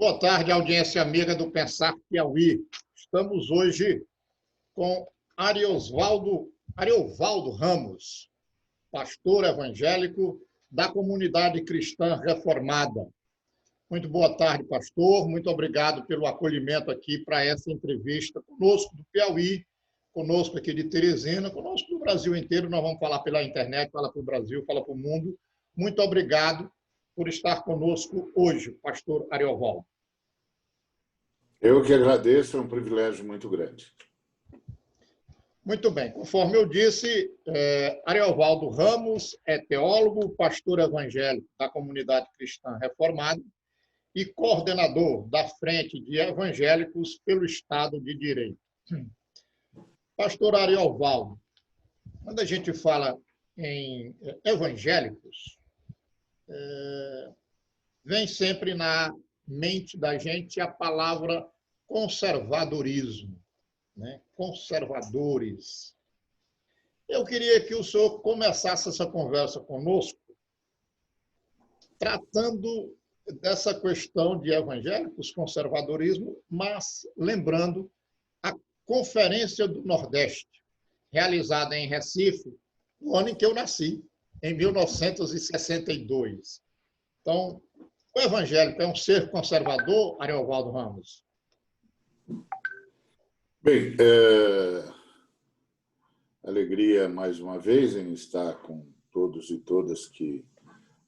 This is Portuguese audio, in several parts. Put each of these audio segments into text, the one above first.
Boa tarde, audiência amiga do Pensar Piauí. Estamos hoje com Ariovaldo Ramos, pastor evangélico da comunidade cristã reformada. Muito boa tarde, pastor. Muito obrigado pelo acolhimento aqui para essa entrevista conosco do Piauí, conosco aqui de Teresina, conosco do Brasil inteiro. Nós vamos falar pela internet, fala para o Brasil, fala para o mundo. Muito obrigado por estar conosco hoje, pastor Ariovaldo. Eu que agradeço, é um privilégio muito grande. Muito bem, conforme eu disse, Ariovaldo Ramos é teólogo, pastor evangélico da comunidade cristã reformada e coordenador da Frente de Evangélicos pelo Estado de Direito. Pastor Ariovaldo, quando a gente fala em evangélicos, vem sempre na mente da gente a palavra conservadorismo, né? Conservadores. Eu queria que o senhor começasse essa conversa conosco tratando dessa questão de evangélicos, conservadorismo, mas lembrando a Conferência do Nordeste, realizada em Recife, no ano em que eu nasci, em 1962. Então, o evangélico é um ser conservador, Ariovaldo Ramos? Bem, alegria mais uma vez em estar com todos e todas que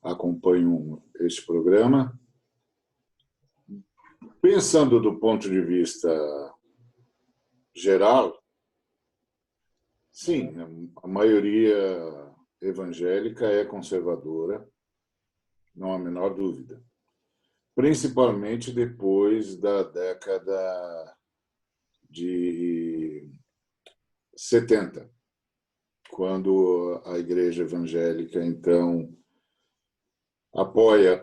acompanham este programa. Pensando do ponto de vista geral, sim, a maioria evangélica é conservadora, não há a menor dúvida. Principalmente depois da década de 70, quando a Igreja Evangélica, então,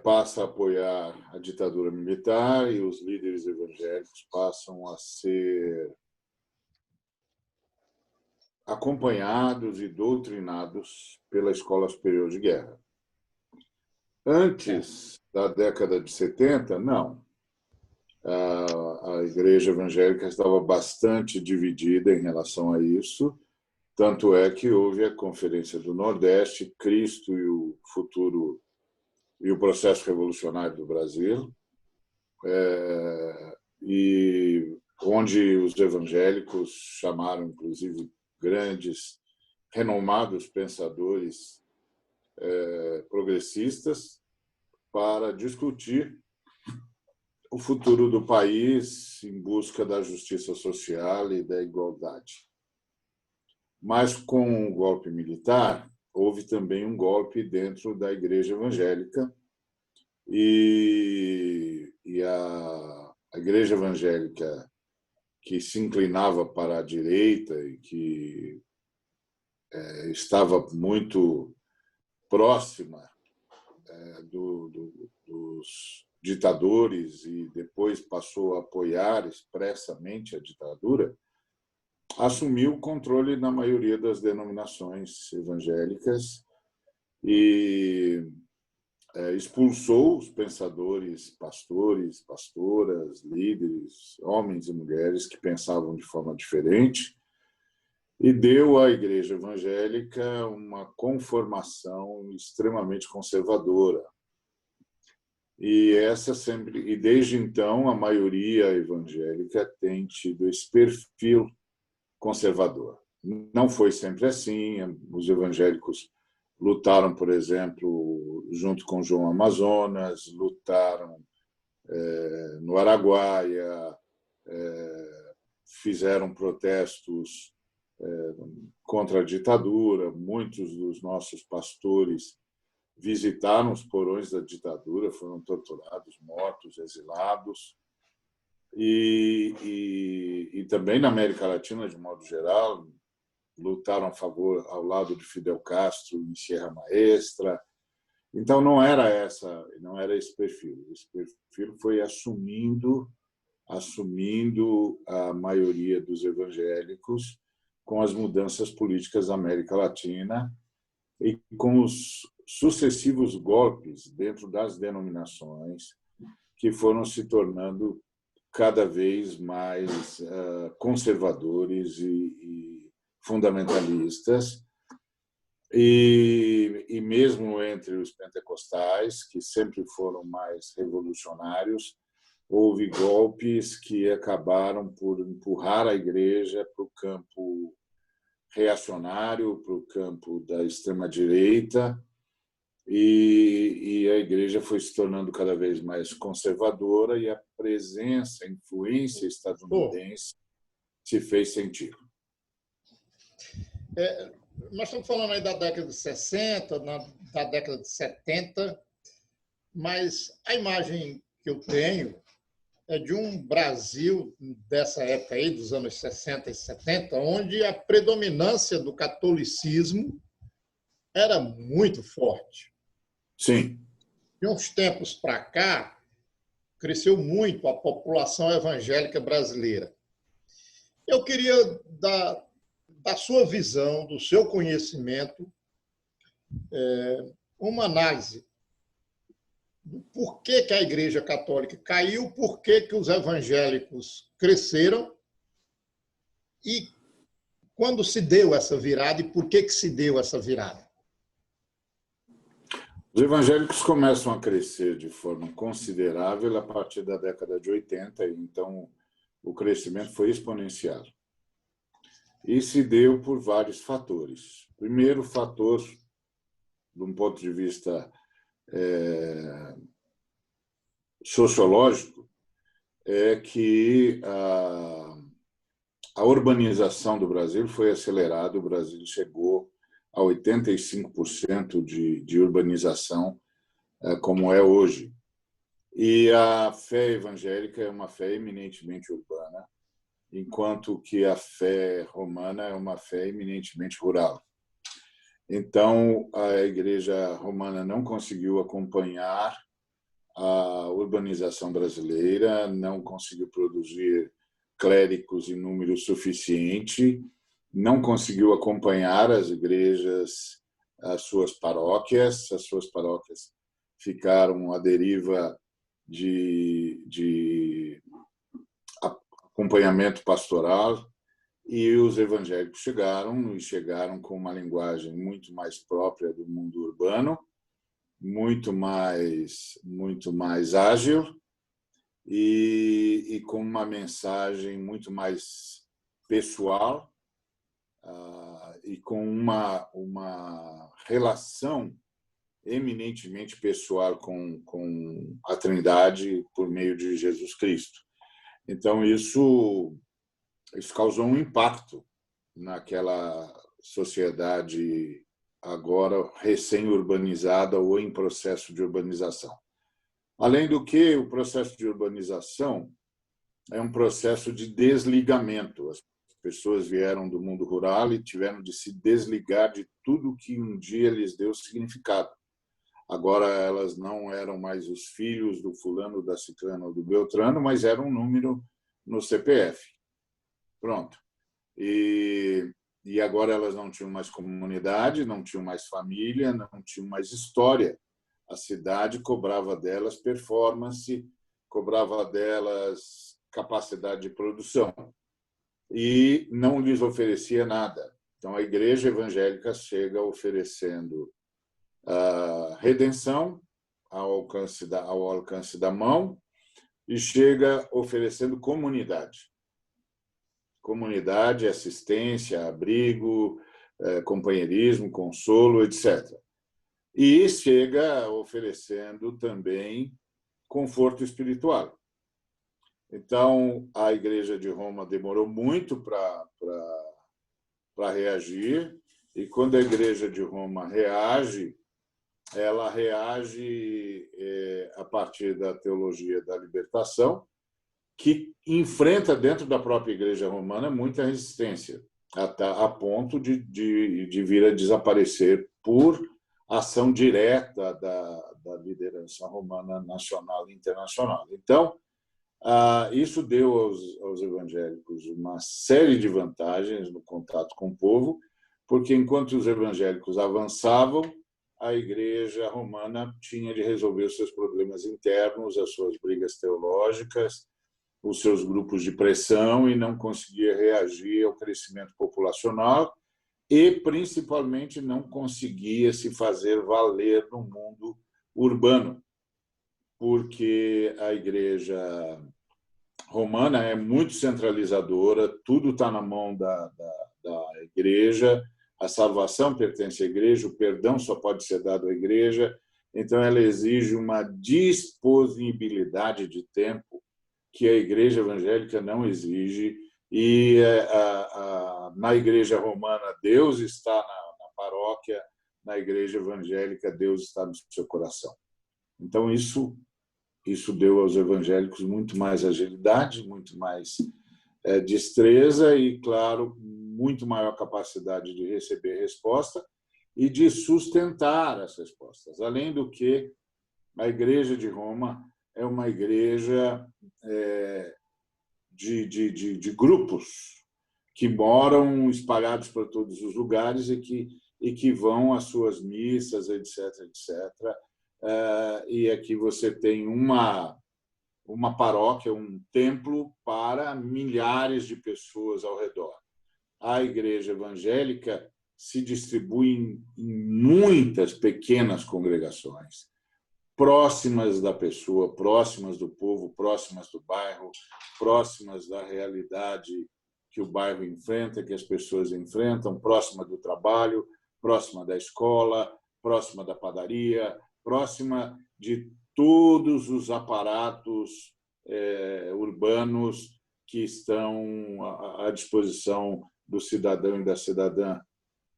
passa a apoiar a ditadura militar e os líderes evangélicos passam a ser acompanhados e doutrinados pela Escola Superior de Guerra. Antes da década de 70, não. A Igreja Evangélica estava bastante dividida em relação a isso, tanto é que houve a Conferência do Nordeste, Cristo e o Futuro e o Processo Revolucionário do Brasil, e onde os evangélicos chamaram, inclusive, grandes, renomados pensadores progressistas para discutir o futuro do país em busca da justiça social e da igualdade. Mas com o golpe militar, houve também um golpe dentro da Igreja Evangélica e a Igreja Evangélica, que se inclinava para a direita e que estava muito próxima dos ditadores e depois passou a apoiar expressamente a ditadura, assumiu o controle na maioria das denominações evangélicas e expulsou os pensadores, pastores, pastoras, líderes, homens e mulheres que pensavam de forma diferente e deu à Igreja Evangélica uma conformação extremamente conservadora. E desde então a maioria evangélica tem tido esse perfil conservador. Não foi sempre assim. Os evangélicos lutaram, por exemplo, junto com João Amazonas, lutaram no Araguaia, fizeram protestos contra a ditadura. Muitos dos nossos pastores visitaram os porões da ditadura, foram torturados, mortos, exilados. E também na América Latina, de modo geral, lutaram ao lado de Fidel Castro em Sierra Maestra. Então não era esse perfil. Esse perfil foi assumindo a maioria dos evangélicos com as mudanças políticas da América Latina e com os sucessivos golpes dentro das denominações que foram se tornando cada vez mais conservadores e fundamentalistas. E mesmo entre os pentecostais, que sempre foram mais revolucionários, houve golpes que acabaram por empurrar a igreja para o campo reacionário, para o campo da extrema-direita, e a igreja foi se tornando cada vez mais conservadora e a presença, a influência estadunidense se fez sentir. Nós estamos falando aí da década de 60, da década de 70, mas a imagem que eu tenho é de um Brasil dessa época aí, dos anos 60 e 70, onde a predominância do catolicismo era muito forte. Sim. De uns tempos para cá, cresceu muito a população evangélica brasileira. Eu queria da sua visão, do seu conhecimento, uma análise do porquê que a Igreja Católica caiu, porquê que os evangélicos cresceram e quando se deu essa virada e por que se deu essa virada. Os evangélicos começam a crescer de forma considerável a partir da década de 80, então o crescimento foi exponencial. E se deu por vários fatores. O primeiro fator, de um ponto de vista sociológico, é que a urbanização do Brasil foi acelerada, o Brasil chegou a 85% de urbanização, como é hoje. E a fé evangélica é uma fé eminentemente urbana, enquanto que a fé romana é uma fé eminentemente rural. Então, a Igreja Romana não conseguiu acompanhar a urbanização brasileira, não conseguiu produzir clérigos em número suficiente, não conseguiu acompanhar as igrejas, as suas paróquias ficaram à deriva de acompanhamento pastoral, e os evangélicos chegaram com uma linguagem muito mais própria do mundo urbano, muito mais ágil e com uma mensagem muito mais pessoal e com uma relação eminentemente pessoal com a Trindade por meio de Jesus Cristo. Então, isso causou um impacto naquela sociedade agora recém-urbanizada ou em processo de urbanização. Além do que, o processo de urbanização é um processo de desligamento. As pessoas vieram do mundo rural e tiveram de se desligar de tudo que um dia lhes deu significado. Agora elas não eram mais os filhos do fulano, da ciclana ou do beltrano, mas eram um número no CPF. Pronto. E agora elas não tinham mais comunidade, não tinham mais família, não tinham mais história. A cidade cobrava delas performance, cobrava delas capacidade de produção e não lhes oferecia nada. Então, a igreja evangélica chega oferecendo a redenção ao alcance da mão e chega oferecendo comunidade. Comunidade, assistência, abrigo, companheirismo, consolo, etc. E chega oferecendo também conforto espiritual. Então, a Igreja de Roma demorou muito para reagir, e quando a Igreja de Roma reage, ela reage a partir da teologia da libertação, que enfrenta dentro da própria Igreja Romana muita resistência, a ponto de vir a desaparecer por ação direta da liderança romana nacional e internacional. Então, isso deu aos evangélicos uma série de vantagens no contato com o povo, porque enquanto os evangélicos avançavam, a Igreja Romana tinha de resolver os seus problemas internos, as suas brigas teológicas, os seus grupos de pressão, e não conseguia reagir ao crescimento populacional e, principalmente, não conseguia se fazer valer no mundo urbano, porque a Igreja Romana é muito centralizadora, tudo está na mão da Igreja, a salvação pertence à Igreja, o perdão só pode ser dado à Igreja, então ela exige uma disponibilidade de tempo que a Igreja Evangélica não exige, e na Igreja Romana Deus está na paróquia, na Igreja Evangélica Deus está no seu coração. Então isso deu aos evangélicos muito mais agilidade, muito mais destreza e, claro, muito maior capacidade de receber resposta e de sustentar as respostas. Além do que, a Igreja de Roma é uma igreja de grupos que moram espalhados por todos os lugares e que vão às suas missas, etc., etc. E aqui você tem uma paróquia, um templo para milhares de pessoas ao redor. A Igreja Evangélica se distribui em muitas pequenas congregações, próximas da pessoa, próximas do povo, próximas do bairro, próximas da realidade que o bairro enfrenta, que as pessoas enfrentam, próxima do trabalho, próxima da escola, próxima da padaria, próxima de todos os aparatos urbanos que estão à disposição do cidadão e da cidadã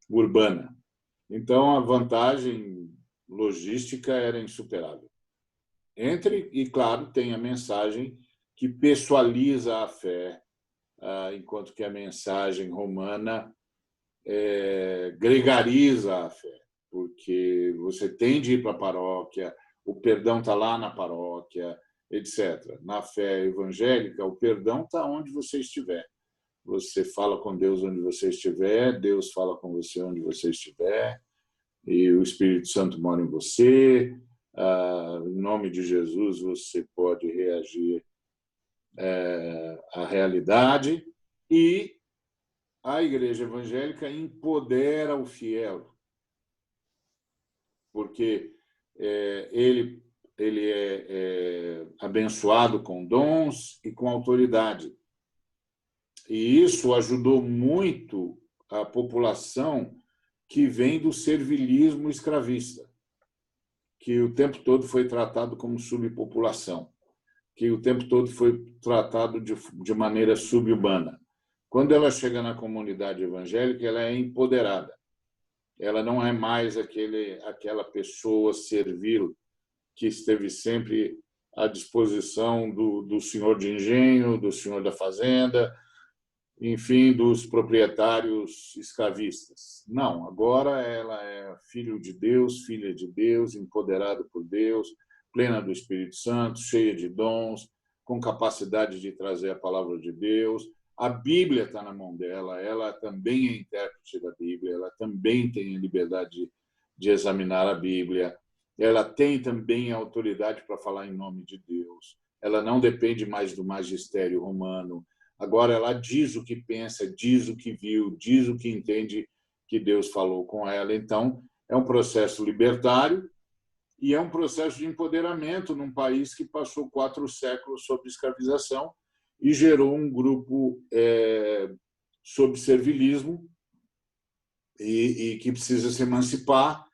urbana. Então, a vantagem logística era insuperável. E, claro, tem a mensagem que pessoaliza a fé, enquanto que a mensagem romana gregariza a fé, porque você tem de ir para a paróquia, o perdão está lá na paróquia, etc. Na fé evangélica, o perdão está onde você estiver. Você fala com Deus onde você estiver, Deus fala com você onde você estiver, e o Espírito Santo mora em você. Em nome de Jesus, você pode reagir à realidade. E a Igreja Evangélica empodera o fiel, porque ele é abençoado com dons e com autoridade. E isso ajudou muito a população que vem do servilismo escravista, que o tempo todo foi tratado como subpopulação, que o tempo todo foi tratado de maneira subhumana. Quando ela chega na comunidade evangélica, ela é empoderada. Ela não é mais aquela pessoa servil que esteve sempre à disposição do senhor de engenho, do senhor da fazenda, enfim, dos proprietários escravistas. Não, agora ela é filho de Deus, filha de Deus, empoderada por Deus, plena do Espírito Santo, cheia de dons, com capacidade de trazer a palavra de Deus. A Bíblia está na mão dela, ela também é intérprete da Bíblia, ela também tem a liberdade de examinar a Bíblia, ela tem também a autoridade para falar em nome de Deus, ela não depende mais do magistério romano. Agora ela diz o que pensa, diz o que viu, diz o que entende que Deus falou com ela. Então, é um processo libertário e é um processo de empoderamento num país que passou 4 séculos sob escravização e gerou um grupo sob servilismo e que precisa se emancipar,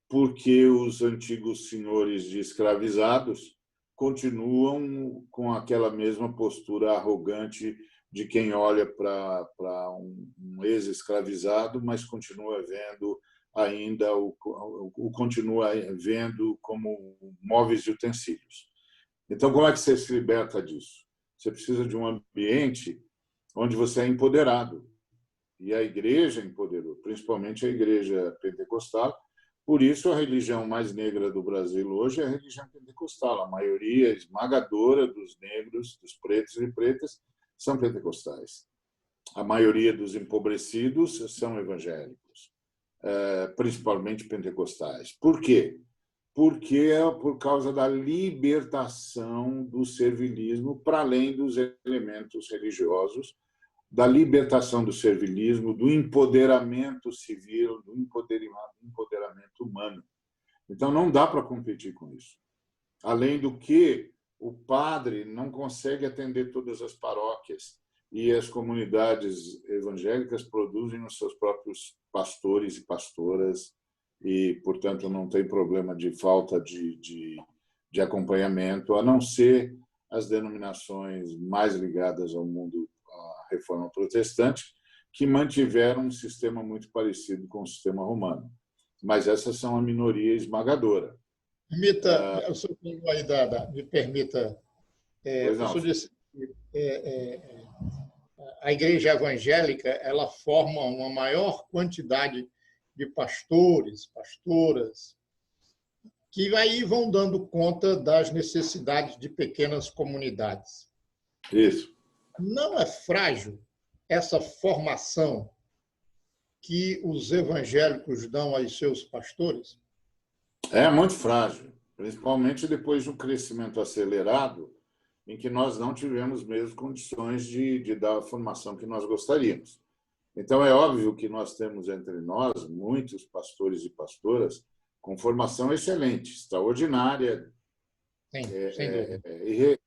porque os antigos senhores de escravizados continuam com aquela mesma postura arrogante de quem olha para um ex-escravizado, mas continua vendo ainda continua vendo como móveis e utensílios. Então, como é que você se liberta disso? Você precisa de um ambiente onde você é empoderado. E a igreja empoderou, principalmente a igreja pentecostal. Por isso, a religião mais negra do Brasil hoje é a religião pentecostal. A maioria esmagadora dos negros, dos pretos e pretas, são pentecostais. A maioria dos empobrecidos são evangélicos. principalmente pentecostais. Por quê? Porque é por causa da libertação do servilismo para além dos elementos religiosos, da libertação do servilismo, do empoderamento civil, do empoderamento humano. Então, não dá para competir com isso. Além do que, o padre não consegue atender todas as paróquias e as comunidades evangélicas produzem os seus próprios pastores e pastoras e, portanto, não tem problema de falta de acompanhamento, a não ser as denominações mais ligadas ao mundo à reforma protestante, que mantiveram um sistema muito parecido com o sistema romano. Mas essas são a minoria esmagadora. O senhor falou aí me permita, o senhor disse que a igreja evangélica ela forma uma maior quantidade de pastores, pastoras, que aí vão dando conta das necessidades de pequenas comunidades. Isso. Não é frágil essa formação que os evangélicos dão aos seus pastores? É muito frágil, principalmente depois de um crescimento acelerado em que nós não tivemos mesmo condições de dar a formação que nós gostaríamos. Então, é óbvio que nós temos entre nós muitos pastores e pastoras com formação excelente, extraordinária,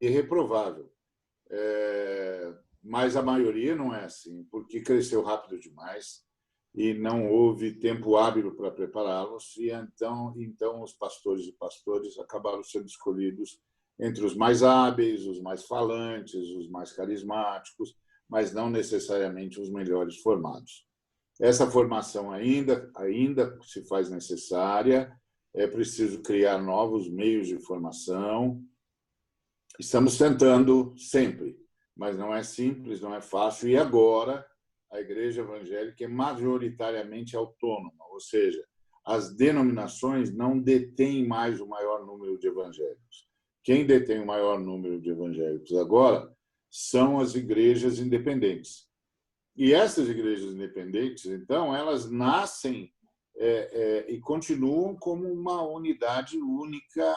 irreprovável. Mas a maioria não é assim, porque cresceu rápido demais e não houve tempo hábil para prepará-los, e então os pastores e pastoras acabaram sendo escolhidos entre os mais hábeis, os mais falantes, os mais carismáticos, mas não necessariamente os melhores formados. Essa formação ainda se faz necessária, é preciso criar novos meios de formação. Estamos tentando sempre, mas não é simples, não é fácil, e agora a igreja evangélica é majoritariamente autônoma, ou seja, as denominações não detêm mais o maior número de evangélicos. Quem detém o maior número de evangélicos agora são as igrejas independentes. E essas igrejas independentes, então, elas nascem e continuam como uma unidade única,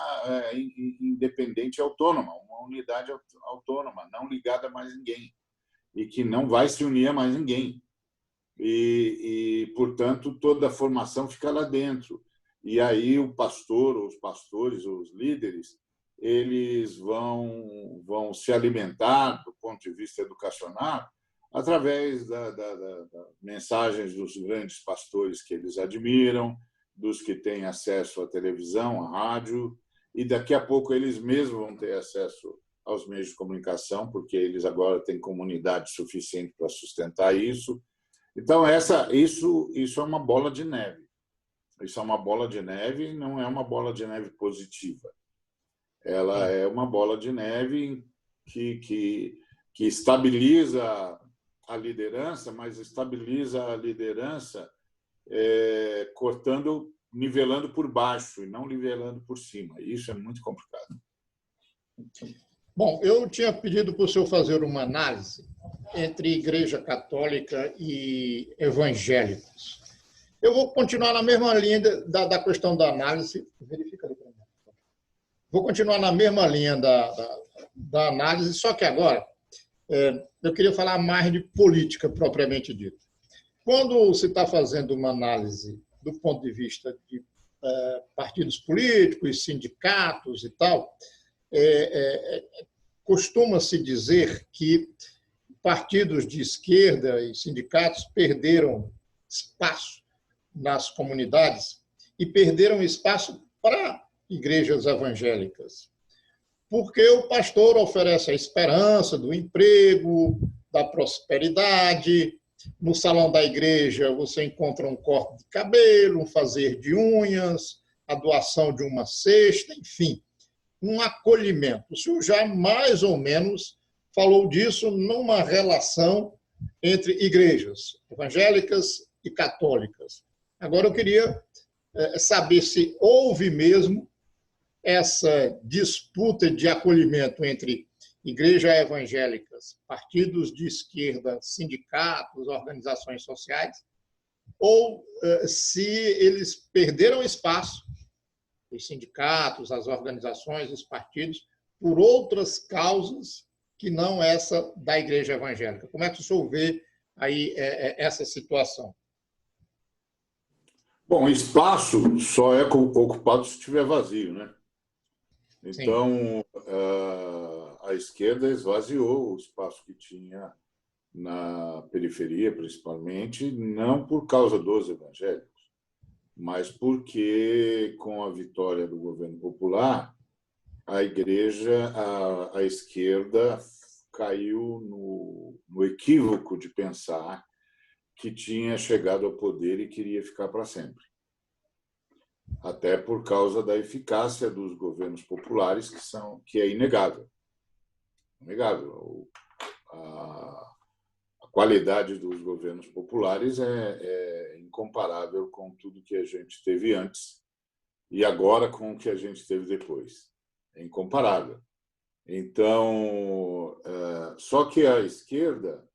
independente e autônoma, uma unidade autônoma, não ligada a mais ninguém, e que não vai se unir a mais ninguém. Portanto, toda a formação fica lá dentro. E aí o pastor, os pastores, os líderes, eles vão se alimentar, do ponto de vista educacional, através das mensagens dos grandes pastores que eles admiram, dos que têm acesso à televisão, à rádio, e daqui a pouco eles mesmos vão ter acesso aos meios de comunicação, porque eles agora têm comunidade suficiente para sustentar isso. Então, isso é uma bola de neve. Isso é uma bola de neve e não é uma bola de neve positiva. Ela é uma bola de neve que estabiliza a liderança, mas estabiliza a liderança nivelando por baixo e não nivelando por cima. Isso é muito complicado. Bom, eu tinha pedido para o senhor fazer uma análise entre Igreja Católica e evangélicos. Eu vou continuar na mesma linha da questão da análise. Verifica ali para mim. Vou continuar na mesma linha da análise, só que agora eu queria falar mais de política propriamente dita. Quando se está fazendo uma análise do ponto de vista de partidos políticos, sindicatos e tal, costuma-se dizer que partidos de esquerda e sindicatos perderam espaço nas comunidades e perderam espaço para igrejas evangélicas, porque o pastor oferece a esperança do emprego, da prosperidade. No salão da igreja você encontra um corte de cabelo, um fazer de unhas, a doação de uma cesta, enfim, um acolhimento. O senhor já mais ou menos falou disso numa relação entre igrejas evangélicas e católicas. Agora eu queria saber se houve mesmo essa disputa de acolhimento entre igrejas evangélicas, partidos de esquerda, sindicatos, organizações sociais, ou se eles perderam espaço, os sindicatos, as organizações, os partidos, por outras causas que não essa da Igreja Evangélica. Como é que o senhor vê aí essa situação? Bom, espaço só é ocupado se estiver vazio, né? Então, a esquerda esvaziou o espaço que tinha na periferia, principalmente, não por causa dos evangélicos, mas porque, com a vitória do governo popular, a igreja, a esquerda caiu no equívoco de pensar que tinha chegado ao poder e queria ficar para sempre. Até por causa da eficácia dos governos populares, que é inegável. Inegável. A qualidade dos governos populares é incomparável com tudo que a gente teve antes e agora com o que a gente teve depois. É incomparável. Então, só que a esquerda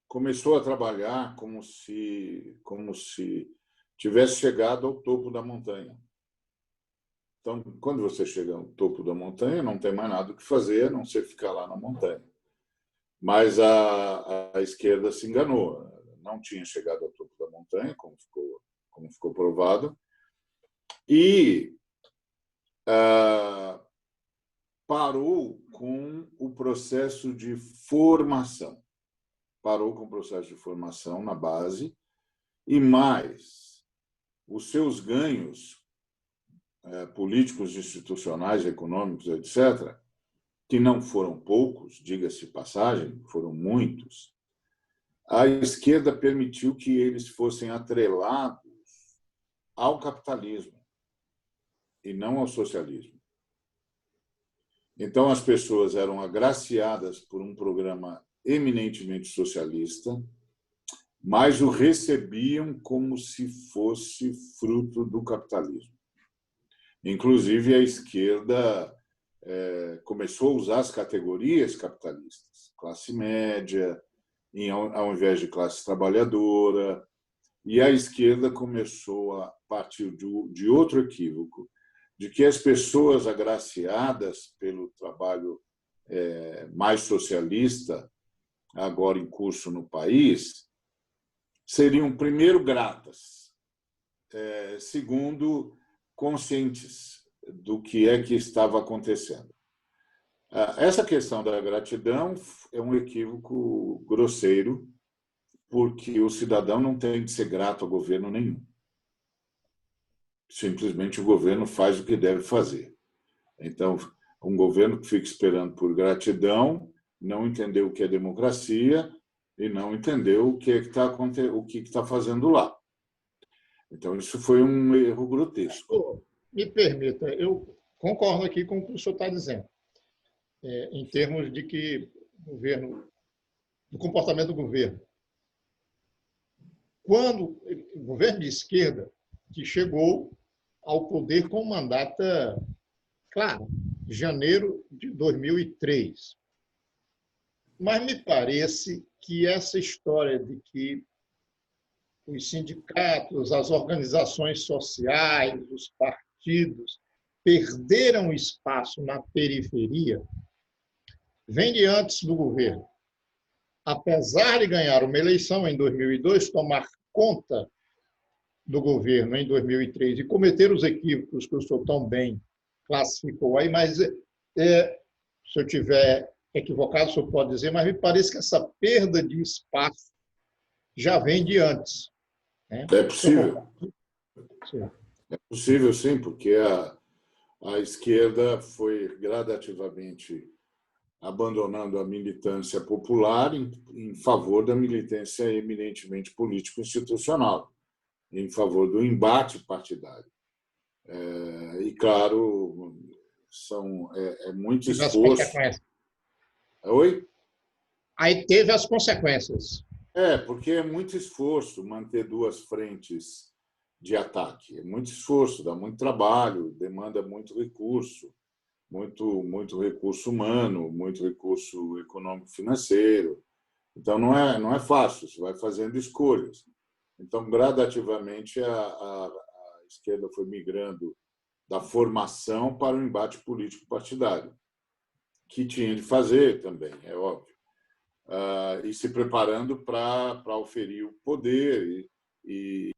começou a trabalhar como se tivesse chegado ao topo da montanha. Então, quando você chega ao topo da montanha, não tem mais nada o que fazer, a não ser ficar lá na montanha. Mas a esquerda se enganou. Não tinha chegado ao topo da montanha, como ficou provado, e parou com o processo de formação. Parou com o processo de formação na base e mais os seus ganhos políticos, institucionais, econômicos, etc., que não foram poucos, diga-se de passagem, foram muitos, a esquerda permitiu que eles fossem atrelados ao capitalismo e não ao socialismo. Então, as pessoas eram agraciadas por um programa eminentemente socialista, mas o recebiam como se fosse fruto do capitalismo. Inclusive, a esquerda começou a usar as categorias capitalistas, classe média, ao invés de classe trabalhadora, e a esquerda começou, a partir de outro equívoco, de que as pessoas agraciadas pelo trabalho mais socialista, agora em curso no país, seriam, primeiro, gratas, segundo, conscientes do que é que estava acontecendo. Essa questão da gratidão é um equívoco grosseiro, porque o cidadão não tem de ser grato a governo nenhum. Simplesmente o governo faz o que deve fazer. Então, um governo que fica esperando por gratidão não entendeu o que é democracia e não entendeu o que está fazendo lá. Então, isso foi um erro grotesco. Me permita, eu concordo aqui com o que o senhor está dizendo, em termos de que do comportamento do governo. Quando o governo de esquerda, que chegou ao poder com mandato, claro, janeiro de 2003. Mas me parece que essa história de que os sindicatos, as organizações sociais, os partidos perderam espaço na periferia vem de antes do governo. Apesar de ganhar uma eleição em 2002, tomar conta do governo em 2003 e cometer os equívocos que o senhor tão bem classificou aí, mas se eu tiver equivocado, o senhor pode dizer, mas me parece que essa perda de espaço já vem de antes. Né? É possível. É possível, sim, porque a esquerda foi gradativamente abandonando a militância popular em favor da militância eminentemente político-institucional, em favor do embate partidário. E, claro, é muito esforço. Oi? Aí teve as consequências. Porque é muito esforço manter duas frentes de ataque. É muito esforço, dá muito trabalho, demanda muito recurso, muito recurso humano, muito recurso econômico-financeiro. Então, não é fácil, você vai fazendo escolhas. Então, gradativamente, a esquerda foi migrando da formação para o embate político partidário, que tinha de fazer também, é óbvio, e se preparando para oferir o poder, e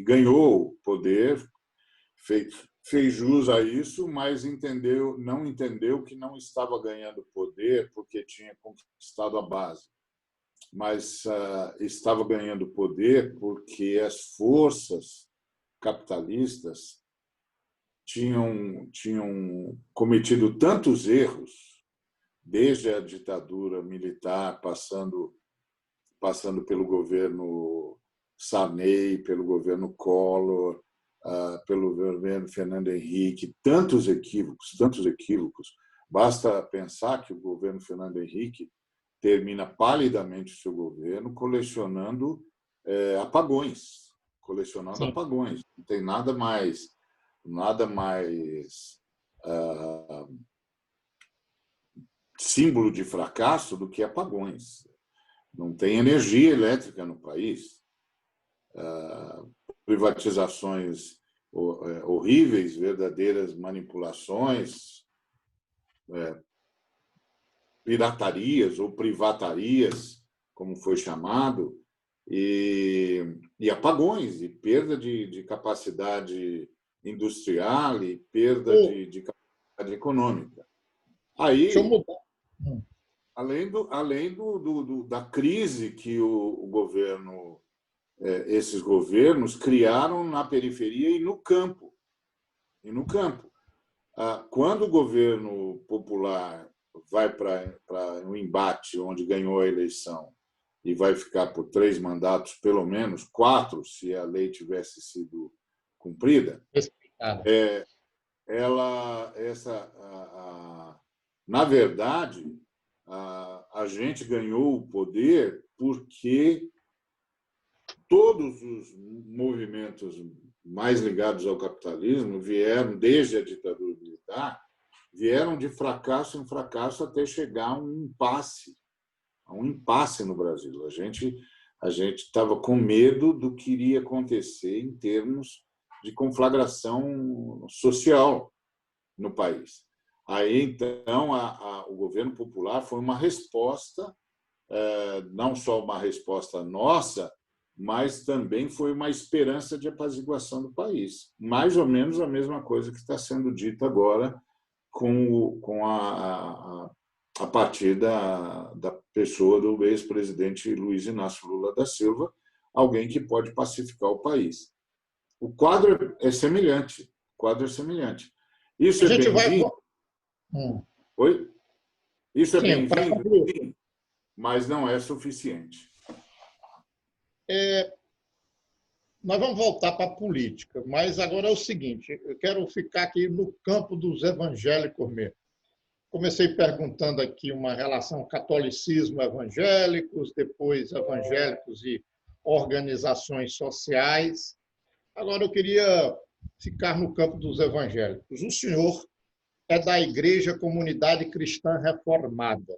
ganhou o poder, fez jus a isso, mas não entendeu que não estava ganhando poder porque tinha conquistado a base, mas estava ganhando poder porque as forças capitalistas tinham cometido tantos erros, desde a ditadura militar, passando pelo governo Sarney, pelo governo Collor, pelo governo Fernando Henrique, tantos equívocos. Basta pensar que o governo Fernando Henrique termina palidamente o seu governo colecionando apagões, Sim. Não tem nada mais símbolo de fracasso do que apagões. Não tem energia elétrica no país. Privatizações horríveis, verdadeiras manipulações, piratarias ou privatarias, como foi chamado, e apagões, e perda de capacidade industrial e perda de capacidade econômica. Aí, Deixa eu mudar. além da crise que esses governos criaram na periferia e no campo. Quando o governo popular vai para um embate onde ganhou a eleição e vai ficar por 3 mandatos, pelo menos 4, se a lei tivesse sido cumprida, na verdade, a gente ganhou o poder porque todos os movimentos mais ligados ao capitalismo vieram, desde a ditadura militar, vieram de fracasso em fracasso até chegar a um impasse no Brasil. A gente estava com medo do que iria acontecer em termos de conflagração social no país. Aí, então, o governo popular foi uma resposta, não só uma resposta nossa, mas também foi uma esperança de apaziguação do país. Mais ou menos a mesma coisa que está sendo dita agora a partir da pessoa do ex-presidente Luiz Inácio Lula da Silva, alguém que pode pacificar o país. O quadro é semelhante. Isso é bem-vindo? Oi? Isso é bem-vindo, sim, mas não é suficiente. Nós vamos voltar para a política, mas agora é o seguinte, eu quero ficar aqui no campo dos evangélicos mesmo. Comecei perguntando aqui uma relação catolicismo-evangélicos, depois evangélicos e organizações sociais. Agora eu queria ficar no campo dos evangélicos. O senhor é da Igreja Comunidade Cristã Reformada.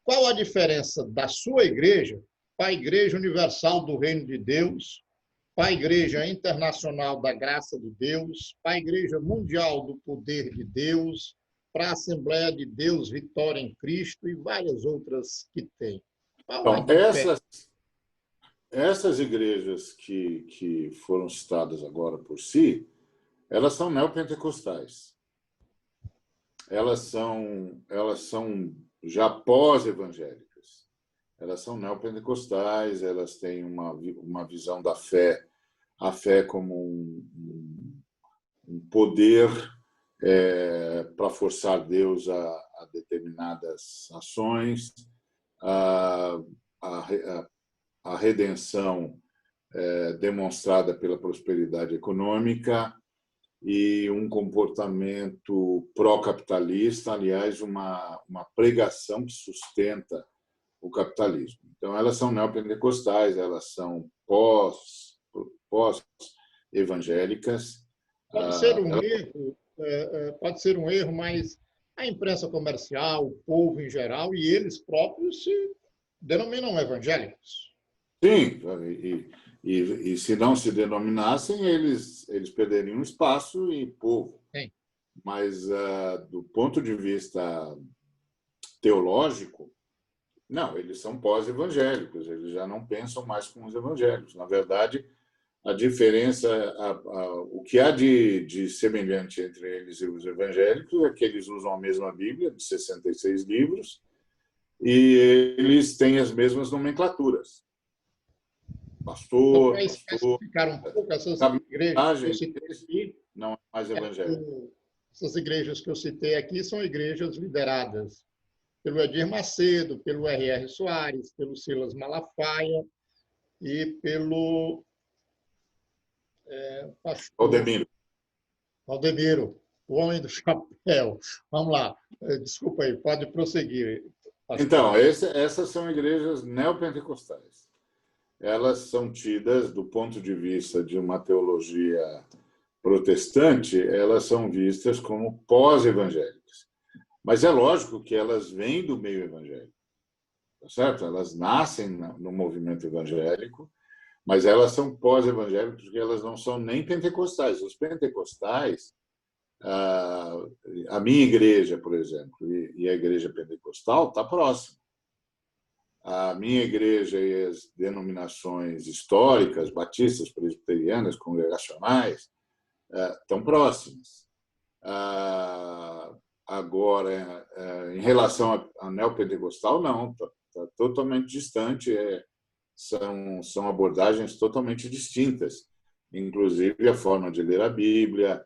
Qual a diferença da sua igreja para a Igreja Universal do Reino de Deus, para a Igreja Internacional da Graça de Deus, para a Igreja Mundial do Poder de Deus, para a Assembleia de Deus Vitória em Cristo e várias outras que tem? Então, essas igrejas que foram citadas agora por si, elas são neopentecostais. Elas são já pós-evangélicas. Elas são neopentecostais, elas têm uma visão da fé, a fé como um poder para forçar Deus a determinadas ações, a redenção demonstrada pela prosperidade econômica e um comportamento pró-capitalista, aliás, uma pregação que sustenta o capitalismo. Então, elas são neopentecostais, elas são pós-evangélicas. Pode ser um erro, mas a imprensa comercial, o povo em geral e eles próprios se denominam evangélicos. Sim, e se não se denominassem, eles perderiam espaço e povo. Sim. Mas, do ponto de vista teológico, não, eles são pós-evangélicos, eles já não pensam mais como os evangélicos. Na verdade, a diferença, o que há de semelhante entre eles e os evangélicos é que eles usam a mesma Bíblia, de 66 livros, e eles têm as mesmas nomenclaturas. Então, para Pastor, especificar um pouco, essas a igrejas que eu mensagem citei aqui, não é mais evangélica. essas igrejas que eu citei aqui são igrejas lideradas pelo Edir Macedo, pelo R.R. Soares, pelo Silas Malafaia e pelo pastor Aldemiro. Valdemiro, o homem do chapéu. Vamos lá. Desculpa aí, pode prosseguir, pastor. Então, essas são igrejas neopentecostais. Elas são tidas, do ponto de vista de uma teologia protestante, elas são vistas como pós-evangélicas. Mas é lógico que elas vêm do meio evangélico, tá certo? Elas nascem no movimento evangélico, mas elas são pós-evangélicas porque elas não são nem pentecostais. Os pentecostais, a minha igreja, por exemplo, e a igreja pentecostal está próxima. A minha igreja e as denominações históricas, batistas, presbiterianas, congregacionais, estão próximas. Agora, em relação à neopentecostal, não, está totalmente distante. São abordagens totalmente distintas, inclusive a forma de ler a Bíblia,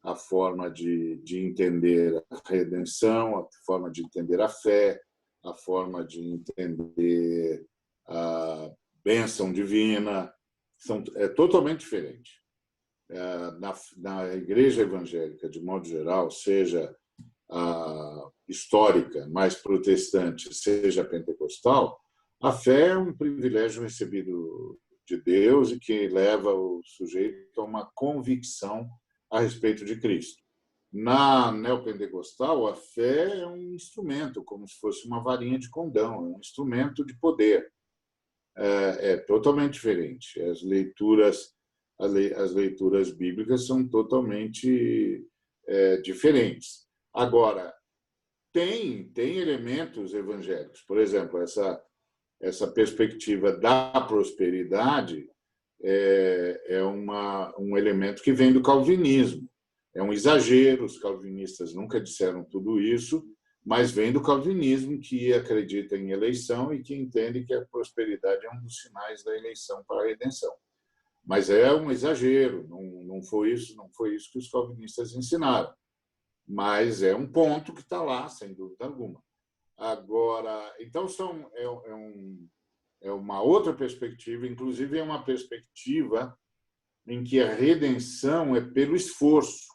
a forma de entender a redenção, a forma de entender a fé, a forma de entender a bênção divina, é totalmente diferente. Na igreja evangélica, de modo geral, seja a histórica, mais protestante, seja pentecostal, a fé é um privilégio recebido de Deus e que leva o sujeito a uma convicção a respeito de Cristo. Na neopentecostal, a fé é um instrumento, como se fosse uma varinha de condão, é um instrumento de poder. É totalmente diferente. As leituras bíblicas são totalmente diferentes. Agora, tem elementos evangélicos. Por exemplo, essa perspectiva da prosperidade é um elemento que vem do calvinismo. É um exagero, os calvinistas nunca disseram tudo isso, mas vem do calvinismo, que acredita em eleição e que entende que a prosperidade é um dos sinais da eleição para a redenção. Mas é um exagero, não foi isso que os calvinistas ensinaram. Mas é um ponto que está lá, sem dúvida alguma. Agora, então é uma outra perspectiva, inclusive é uma perspectiva em que a redenção é pelo esforço,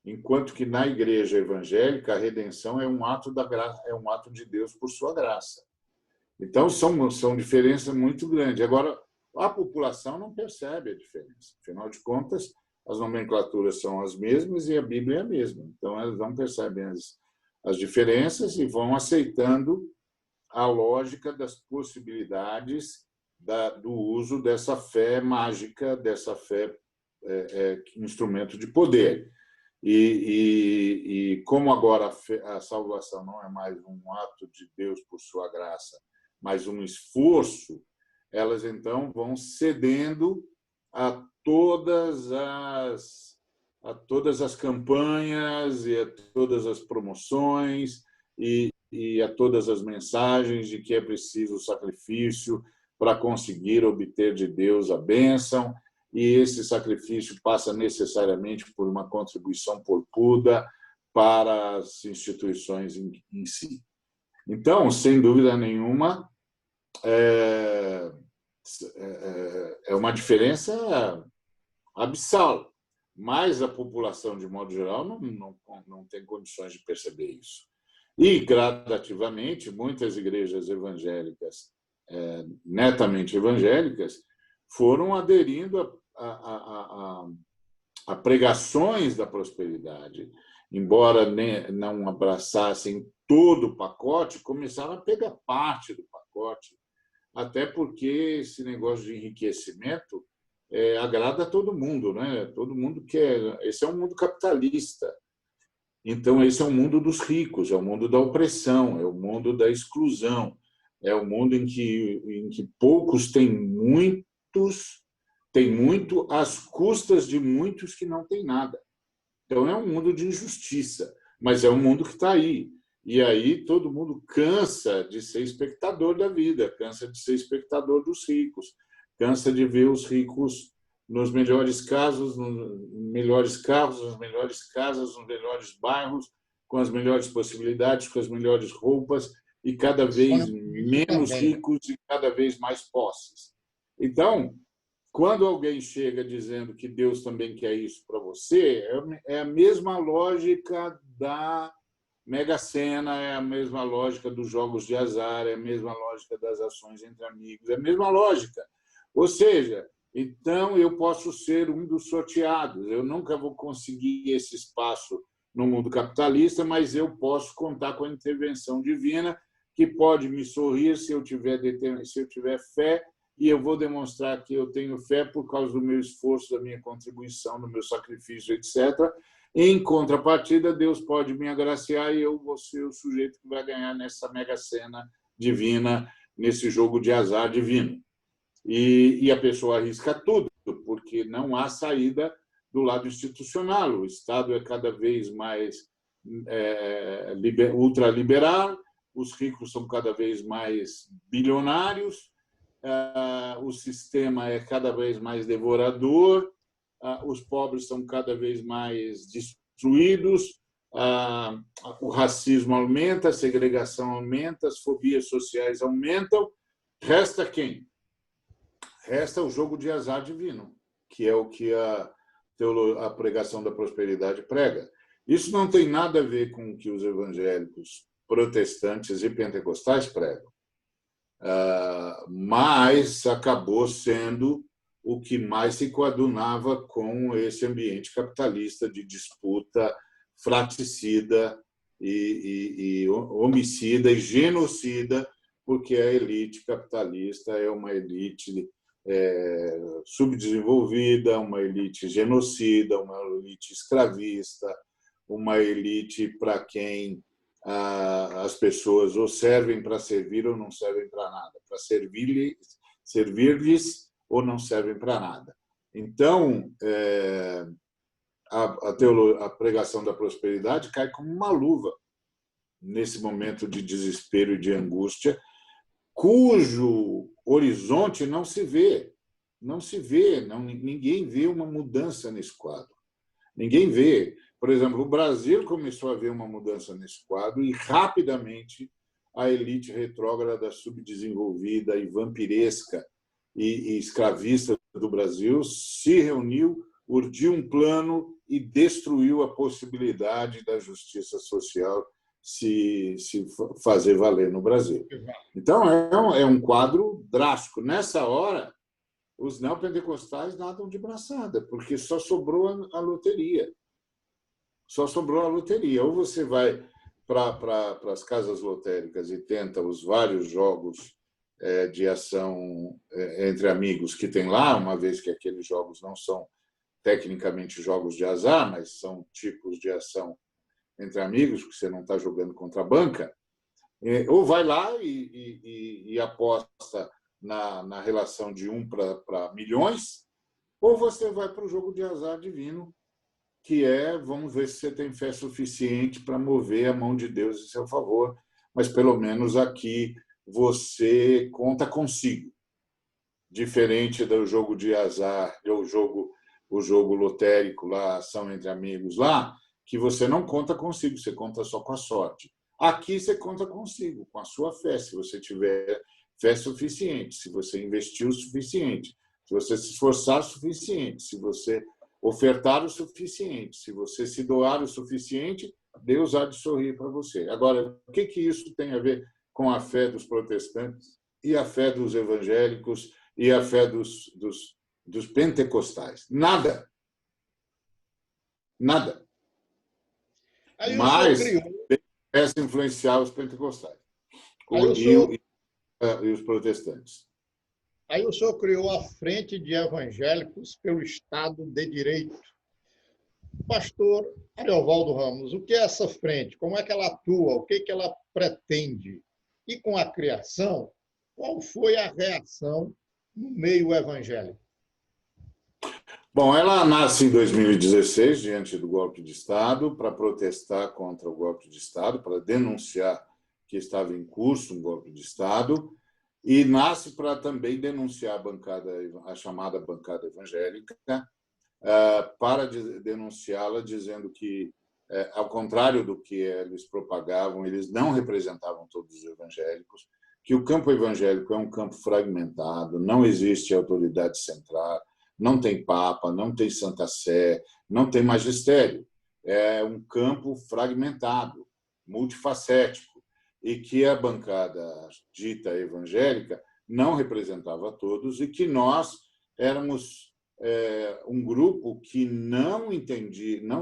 enquanto que na igreja evangélica a redenção é um ato da graça, é um ato de Deus por sua graça. Então são diferenças muito grandes. Agora, a população não percebe a diferença. Afinal de contas, as nomenclaturas são as mesmas e a Bíblia é a mesma. Então, elas não percebem as diferenças e vão aceitando a lógica das possibilidades do uso dessa fé mágica, dessa fé instrumento de poder. E como agora a salvação não é mais um ato de Deus por sua graça, mas um esforço, elas então vão cedendo a todas as campanhas e a todas as promoções e a todas as mensagens de que é preciso sacrifício para conseguir obter de Deus a bênção, e esse sacrifício passa necessariamente por uma contribuição polpuda para as instituições em si. Então, sem dúvida nenhuma, é uma diferença abissal, mas a população, de modo geral, não tem condições de perceber isso. E, gradativamente, muitas igrejas evangélicas, netamente evangélicas, foram aderindo a pregações da prosperidade. Embora não abraçassem todo o pacote, começaram a pegar parte do pacote forte. Até porque esse negócio de enriquecimento agrada a todo mundo, né? Todo mundo quer. Esse é um mundo capitalista. Então, esse é o mundo dos ricos, é o mundo da opressão, é o mundo da exclusão, é o mundo em que poucos têm muito às custas de muitos que não têm nada. Então, é um mundo de injustiça, mas é um mundo que está aí. E aí todo mundo cansa de ser espectador da vida, cansa de ser espectador dos ricos, cansa de ver os ricos nos melhores casos, nos melhores carros, nas melhores casas, nos melhores bairros, com as melhores possibilidades, com as melhores roupas, e cada vez menos ricos e cada vez mais posses. Então, quando alguém chega dizendo que Deus também quer isso para você, é a mesma lógica da Mega Sena, é a mesma lógica dos jogos de azar, é a mesma lógica das ações entre amigos, é a mesma lógica. Ou seja, então eu posso ser um dos sorteados, eu nunca vou conseguir esse espaço no mundo capitalista, mas eu posso contar com a intervenção divina que pode me sorrir se eu tiver fé, e eu vou demonstrar que eu tenho fé por causa do meu esforço, da minha contribuição, do meu sacrifício, etc. Em contrapartida, Deus pode me agraciar e eu vou ser o sujeito que vai ganhar nessa mega sena divina, nesse jogo de azar divino. E a pessoa arrisca tudo, porque não há saída do lado institucional. O Estado é cada vez mais ultraliberal, os ricos são cada vez mais bilionários, o sistema é cada vez mais devorador, os pobres são cada vez mais destruídos, o racismo aumenta, a segregação aumenta, as fobias sociais aumentam. Resta quem? Resta o jogo de azar divino, que é o que a pregação da prosperidade prega. Isso não tem nada a ver com o que os evangélicos protestantes e pentecostais pregam, mas acabou sendo o que mais se coadunava com esse ambiente capitalista de disputa fratricida e homicida e genocida, porque a elite capitalista é uma elite subdesenvolvida, uma elite genocida, uma elite escravista, uma elite para quem as pessoas ou servem para servir ou não servem para nada, para servir-lhes ou não servem para nada. Então, a pregação da prosperidade cai como uma luva nesse momento de desespero e de angústia, cujo horizonte não se vê. Ninguém vê uma mudança nesse quadro. Ninguém vê. Por exemplo, o Brasil começou a ver uma mudança nesse quadro e, rapidamente, a elite retrógrada, subdesenvolvida e vampiresca e escravista do Brasil se reuniu, urdiu um plano e destruiu a possibilidade da justiça social se fazer valer no Brasil. Então, é um quadro drástico. Nessa hora, os neopentecostais nadam de braçada, porque só sobrou a loteria. Só sobrou a loteria. Ou você vai para as casas lotéricas e tenta os vários jogos de ação entre amigos que tem lá, uma vez que aqueles jogos não são tecnicamente jogos de azar, mas são tipos de ação entre amigos, que você não está jogando contra a banca, ou vai lá e aposta na relação de 1 para milhões, ou você vai para o jogo de azar divino, que vamos ver se você tem fé suficiente para mover a mão de Deus em seu favor, mas pelo menos aqui você conta consigo. Diferente do jogo de azar, o jogo lotérico, lá, ação entre amigos, lá, que você não conta consigo, você conta só com a sorte. Aqui você conta consigo, com a sua fé, se você tiver fé suficiente, se você investir o suficiente, se você se esforçar o suficiente, se você ofertar o suficiente, se você se doar o suficiente, Deus há de sorrir para você. Agora, o que isso tem a ver com a fé dos protestantes e a fé dos evangélicos e a fé dos pentecostais? Nada. Nada. Mas essa influenciar os pentecostais. e os protestantes. Aí o senhor criou a Frente de Evangélicos pelo Estado de Direito. Pastor Ariovaldo Ramos, o que é essa frente? Como é que ela atua? O que ela pretende? E com a criação, qual foi a reação no meio evangélico? Bom, ela nasce em 2016, diante do golpe de Estado, para protestar contra o golpe de Estado, para denunciar que estava em curso um golpe de Estado, e nasce para também denunciar a chamada bancada evangélica, para denunciá-la, dizendo que, ao contrário do que eles propagavam, eles não representavam todos os evangélicos, que o campo evangélico é um campo fragmentado, não existe autoridade central, não tem Papa, não tem Santa Sé, não tem magistério. É um campo fragmentado, multifacético, e que a bancada dita evangélica não representava todos e que nós éramos um grupo que não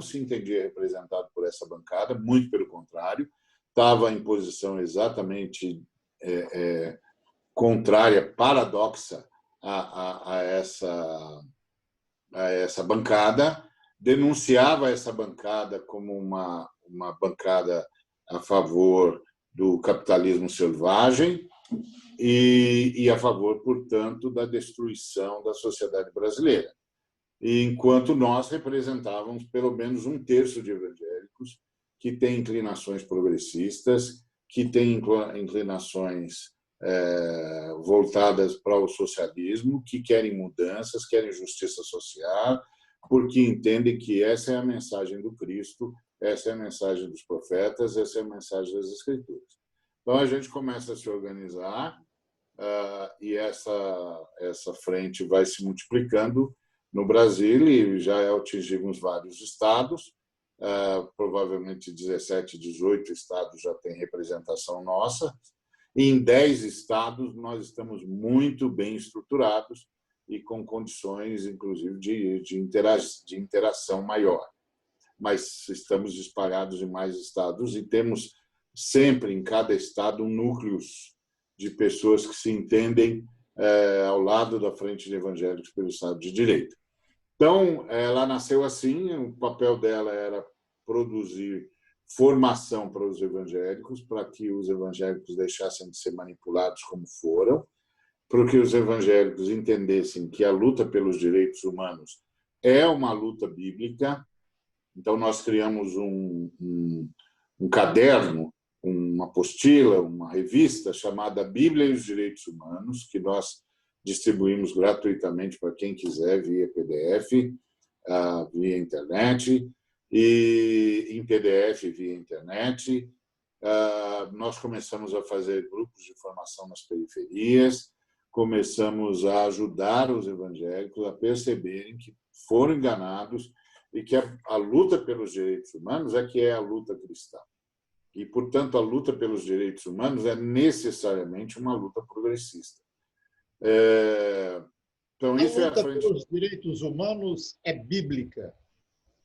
se entendia representado por essa bancada, muito pelo contrário, estava em posição exatamente contrária, paradoxa a essa bancada, denunciava essa bancada como uma bancada a favor do capitalismo selvagem e a favor, portanto, da destruição da sociedade brasileira. E enquanto nós representávamos pelo menos um terço de evangélicos que têm inclinações progressistas, que têm inclinações voltadas para o socialismo, que querem mudanças, querem justiça social, porque entendem que essa é a mensagem do Cristo, essa é a mensagem dos profetas, essa é a mensagem das Escrituras. Então, a gente começa a se organizar e essa frente vai se multiplicando no Brasil e já atingimos vários estados, provavelmente 17, 18 estados já têm representação nossa, e em 10 estados nós estamos muito bem estruturados e com condições, inclusive, de interação maior. Mas estamos espalhados em mais estados e temos sempre em cada estado núcleos de pessoas que se entendem ao lado da Frente de Evangélicos pelo Estado de Direito. Então, ela nasceu assim, o papel dela era produzir formação para os evangélicos, para que os evangélicos deixassem de ser manipulados como foram, para que os evangélicos entendessem que a luta pelos direitos humanos é uma luta bíblica. Então, nós criamos um caderno, uma apostila, uma revista chamada Bíblia e os Direitos Humanos, que nós distribuímos gratuitamente para quem quiser, via PDF, via internet, e em PDF via internet. Nós começamos a fazer grupos de formação nas periferias, começamos a ajudar os evangélicos a perceberem que foram enganados e que a luta pelos direitos humanos é que é a luta cristã. E, portanto, a luta pelos direitos humanos é necessariamente uma luta progressista. Então, A isso é a luta frente pelos direitos humanos é bíblica.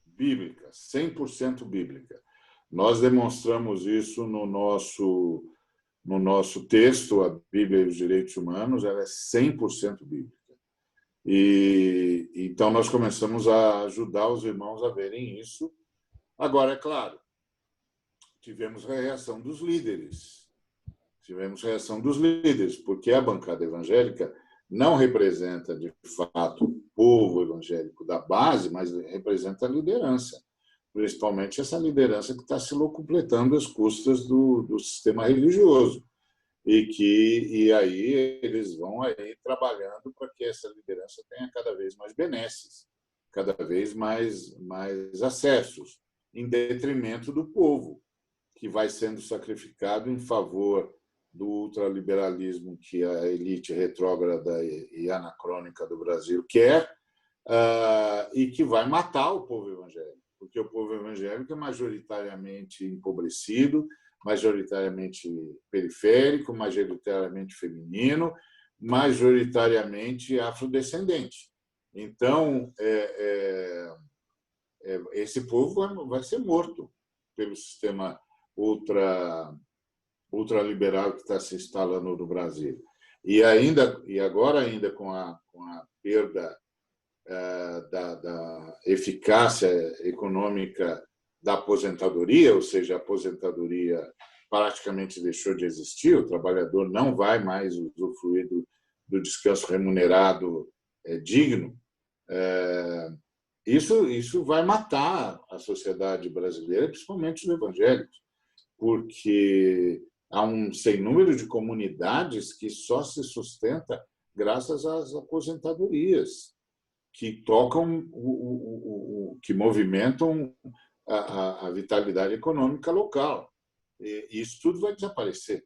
Bíblica, 100% bíblica. Nós demonstramos isso no nosso texto, a Bíblia e os Direitos Humanos, ela é 100% bíblica. E então nós começamos a ajudar os irmãos a verem isso. Agora, é claro, tivemos a reação dos líderes. Porque a bancada evangélica não representa, de fato, o povo evangélico da base, mas representa a liderança, principalmente essa liderança que está se locupletando às custas do sistema religioso. E aí eles vão aí trabalhando para que essa liderança tenha cada vez mais benesses, cada vez mais acessos, em detrimento do povo, que vai sendo sacrificado em favor do ultraliberalismo que a elite retrógrada e anacrônica do Brasil quer, e que vai matar o povo evangélico, porque o povo evangélico é majoritariamente empobrecido, majoritariamente periférico, majoritariamente feminino, majoritariamente afrodescendente. Então, esse povo vai ser morto pelo sistema ultraliberal que está se instalando no Brasil. E agora ainda com a perda da eficácia econômica da aposentadoria, ou seja, a aposentadoria praticamente deixou de existir, o trabalhador não vai mais usufruir do descanso remunerado digno. Isso vai matar a sociedade brasileira, principalmente os evangélicos, porque há um sem número de comunidades que só se sustenta graças às aposentadorias, que tocam, que movimentam a vitalidade econômica local. E isso tudo vai desaparecer.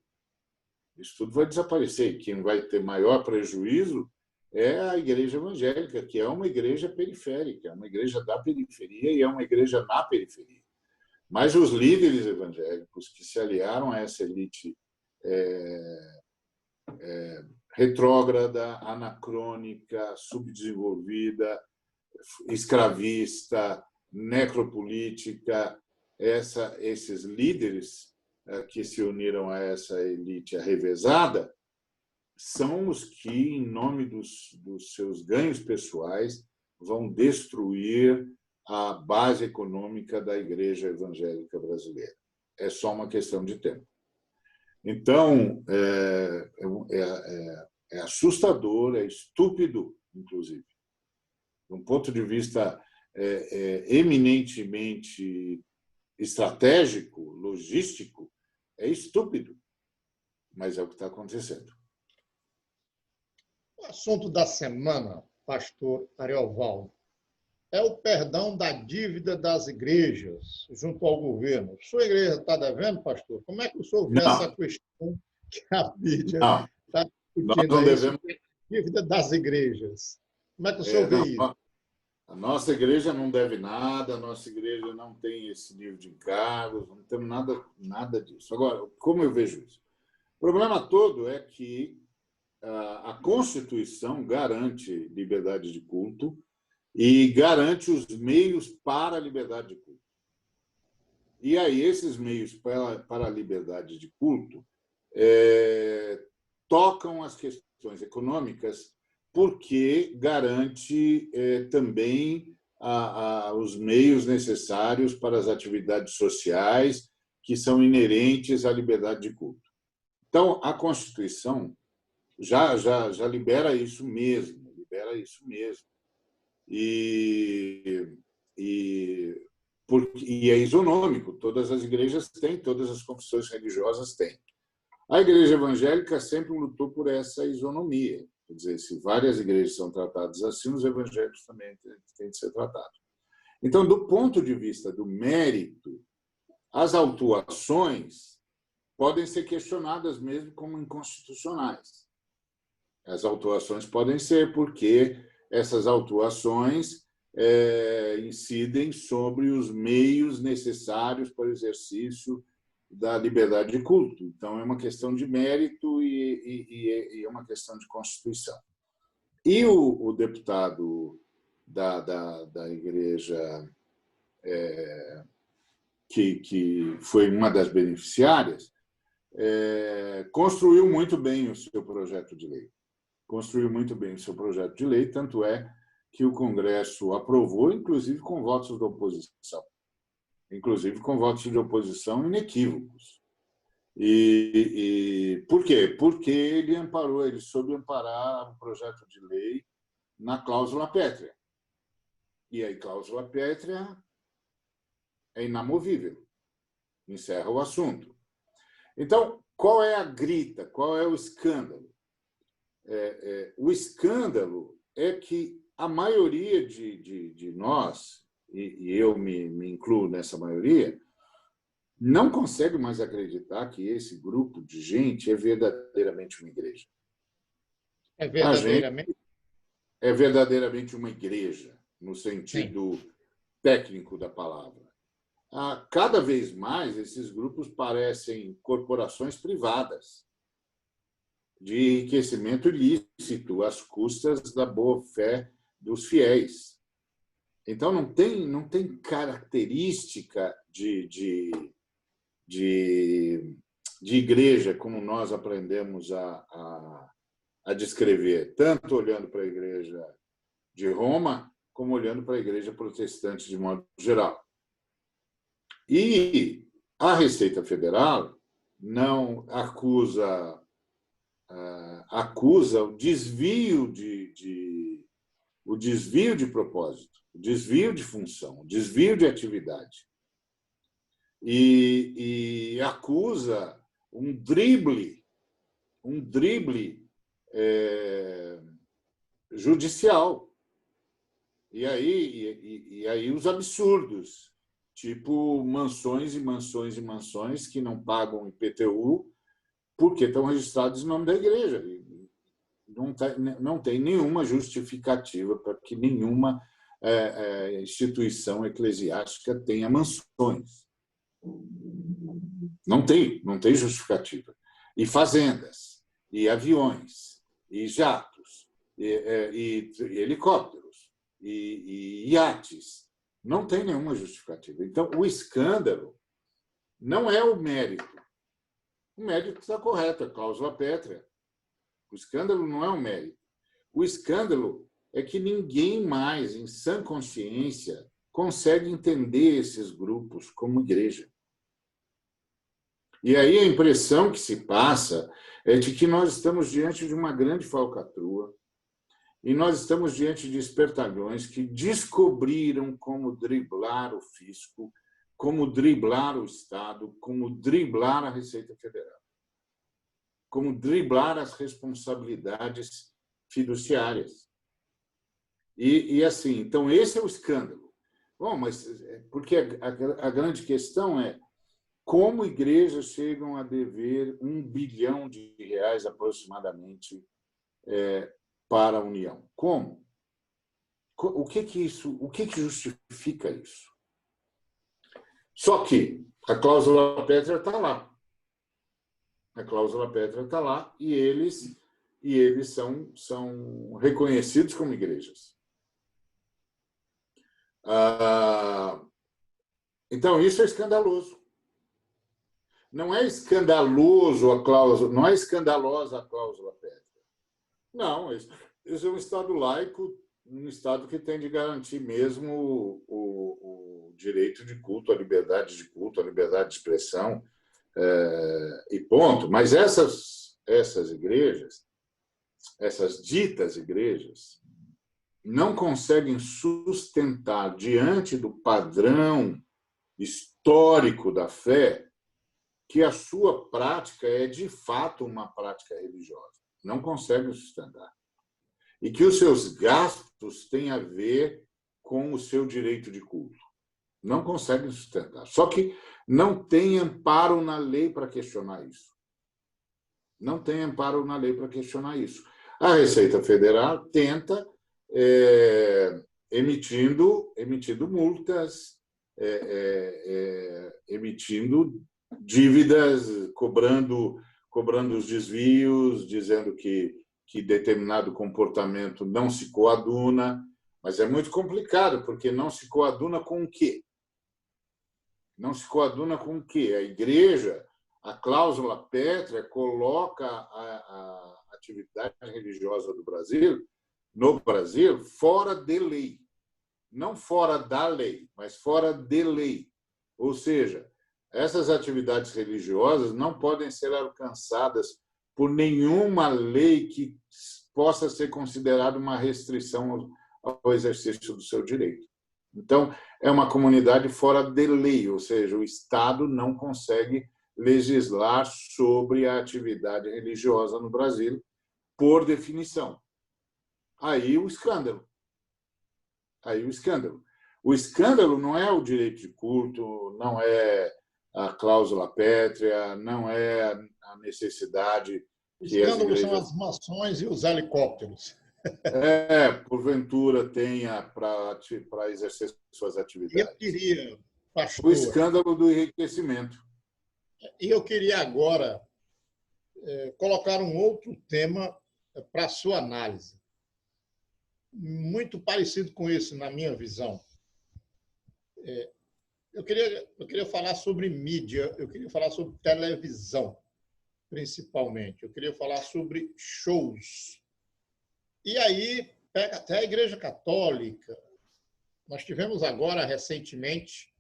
Isso tudo vai desaparecer. E quem vai ter maior prejuízo é a igreja evangélica, que é uma igreja periférica, é uma igreja da periferia e é uma igreja na periferia. Mas os líderes evangélicos que se aliaram a essa elite retrógrada, anacrônica, subdesenvolvida, escravista, necropolítica, esses líderes que se uniram a essa elite arrevezada são os que, em nome dos seus ganhos pessoais, vão destruir a base econômica da igreja evangélica brasileira. É só uma questão de tempo. Então, é assustador, é estúpido, inclusive. De um ponto de vista eminentemente estratégico, logístico, é estúpido, mas é o que está acontecendo. O assunto da semana, pastor Ariovaldo, é o perdão da dívida das igrejas junto ao governo. Sua igreja está devendo, pastor? Como é que o senhor vê essa questão que a mídia está discutindo aí sobre a dívida das igrejas? Como é que o senhor vê isso? A nossa igreja não deve nada, a nossa igreja não tem esse nível de encargos, não temos nada disso. Agora, como eu vejo isso? O problema todo é que a Constituição garante liberdade de culto e garante os meios para a liberdade de culto. E aí, esses meios para a liberdade de culto tocam as questões econômicas, porque garante também os meios necessários para as atividades sociais que são inerentes à liberdade de culto. Então, a Constituição já libera isso mesmo, E é isonômico, todas as igrejas têm, todas as confissões religiosas têm. A igreja evangélica sempre lutou por essa isonomia. Quer dizer, se várias igrejas são tratadas assim, os evangélicos também têm de ser tratados. Então, do ponto de vista do mérito, as autuações podem ser questionadas mesmo como inconstitucionais. As autuações podem ser porque essas autuações incidem sobre os meios necessários para o exercício da liberdade de culto. Então, é uma questão de mérito e é uma questão de Constituição. E o deputado da igreja, que foi uma das beneficiárias, construiu muito bem o seu projeto de lei. Tanto é que o Congresso aprovou, inclusive com votos da oposição. Inequívocos. E por quê? Porque ele soube amparar o projeto de lei na cláusula pétrea. E aí, cláusula pétrea é inamovível. Encerra o assunto. Então, qual é a grita? Qual é o escândalo? O escândalo é que a maioria de nós, e eu me incluo nessa maioria, não consegue mais acreditar que esse grupo de gente é verdadeiramente uma igreja. É verdadeiramente? É verdadeiramente uma igreja, no sentido técnico da palavra. Cada vez mais, esses grupos parecem corporações privadas de enriquecimento ilícito às custas da boa-fé dos fiéis. Então, não tem característica de de igreja, como nós aprendemos a descrever, tanto olhando para a igreja de Roma, como olhando para a igreja protestante de modo geral. E a Receita Federal não acusa o desvio de propósito, o desvio de função, o desvio de atividade. E acusa um drible judicial. E aí os absurdos, tipo mansões e mansões e mansões que não pagam IPTU porque estão registrados em nome da igreja. Não tem nenhuma justificativa para que nenhuma instituição eclesiástica tenha mansões. Não tem justificativa. E fazendas, e aviões, e jatos, e helicópteros, e iates. Não tem nenhuma justificativa. Então, o escândalo não é o mérito. O mérito está correto, a cláusula pétrea. O escândalo não é o mérito. O escândalo é que ninguém mais, em sã consciência, consegue entender esses grupos como igreja. E aí a impressão que se passa é de que nós estamos diante de uma grande falcatrua e nós estamos diante de espertalhões que descobriram como driblar o fisco, como driblar o Estado, como driblar a Receita Federal, como driblar as responsabilidades fiduciárias. E assim, então esse é o escândalo. Bom, mas porque a grande questão é como igrejas chegam a dever R$1 bilhão aproximadamente para a União. Como? O que justifica isso? Só que a cláusula pétrea está lá. A cláusula pétrea está lá e eles são reconhecidos como igrejas. Então, isso é escandaloso. Não é escandaloso a cláusula, não é escandalosa a cláusula pétrea. Não, isso é um Estado laico, um Estado que tem de garantir mesmo o direito de culto, a liberdade de culto, a liberdade de expressão, e ponto. Mas essas igrejas, essas ditas igrejas, não conseguem sustentar diante do padrão histórico da fé que a sua prática é, de fato, uma prática religiosa. Não conseguem sustentar. E que os seus gastos têm a ver com o seu direito de culto. Não conseguem sustentar. Só que não tem amparo na lei para questionar isso. Não tem amparo na lei para questionar isso. A Receita Federal tenta, emitindo multas, emitindo dívidas, cobrando os desvios, dizendo que determinado comportamento não se coaduna, mas é muito complicado, porque não se coaduna com o quê? Não se coaduna com o quê? A igreja, a cláusula pétrea, coloca a atividade religiosa no Brasil, fora de lei. Não fora da lei, mas fora de lei. Ou seja, essas atividades religiosas não podem ser alcançadas por nenhuma lei que possa ser considerada uma restrição ao exercício do seu direito. Então, é uma comunidade fora de lei, ou seja, o Estado não consegue legislar sobre a atividade religiosa no Brasil, por definição. Aí o escândalo. O escândalo não é o direito de culto, não é a cláusula pétrea, não é a necessidade. O escândalo são as mansões e os helicópteros. Porventura tenha para exercer suas atividades. Eu queria, pastor, o escândalo do enriquecimento. E eu queria agora colocar um outro tema para a sua análise. Muito parecido com esse, na minha visão. Eu queria falar sobre mídia, eu queria falar sobre televisão. principalmente. Eu queria falar sobre shows. E aí, pega até a Igreja Católica. Nós tivemos agora, recentemente,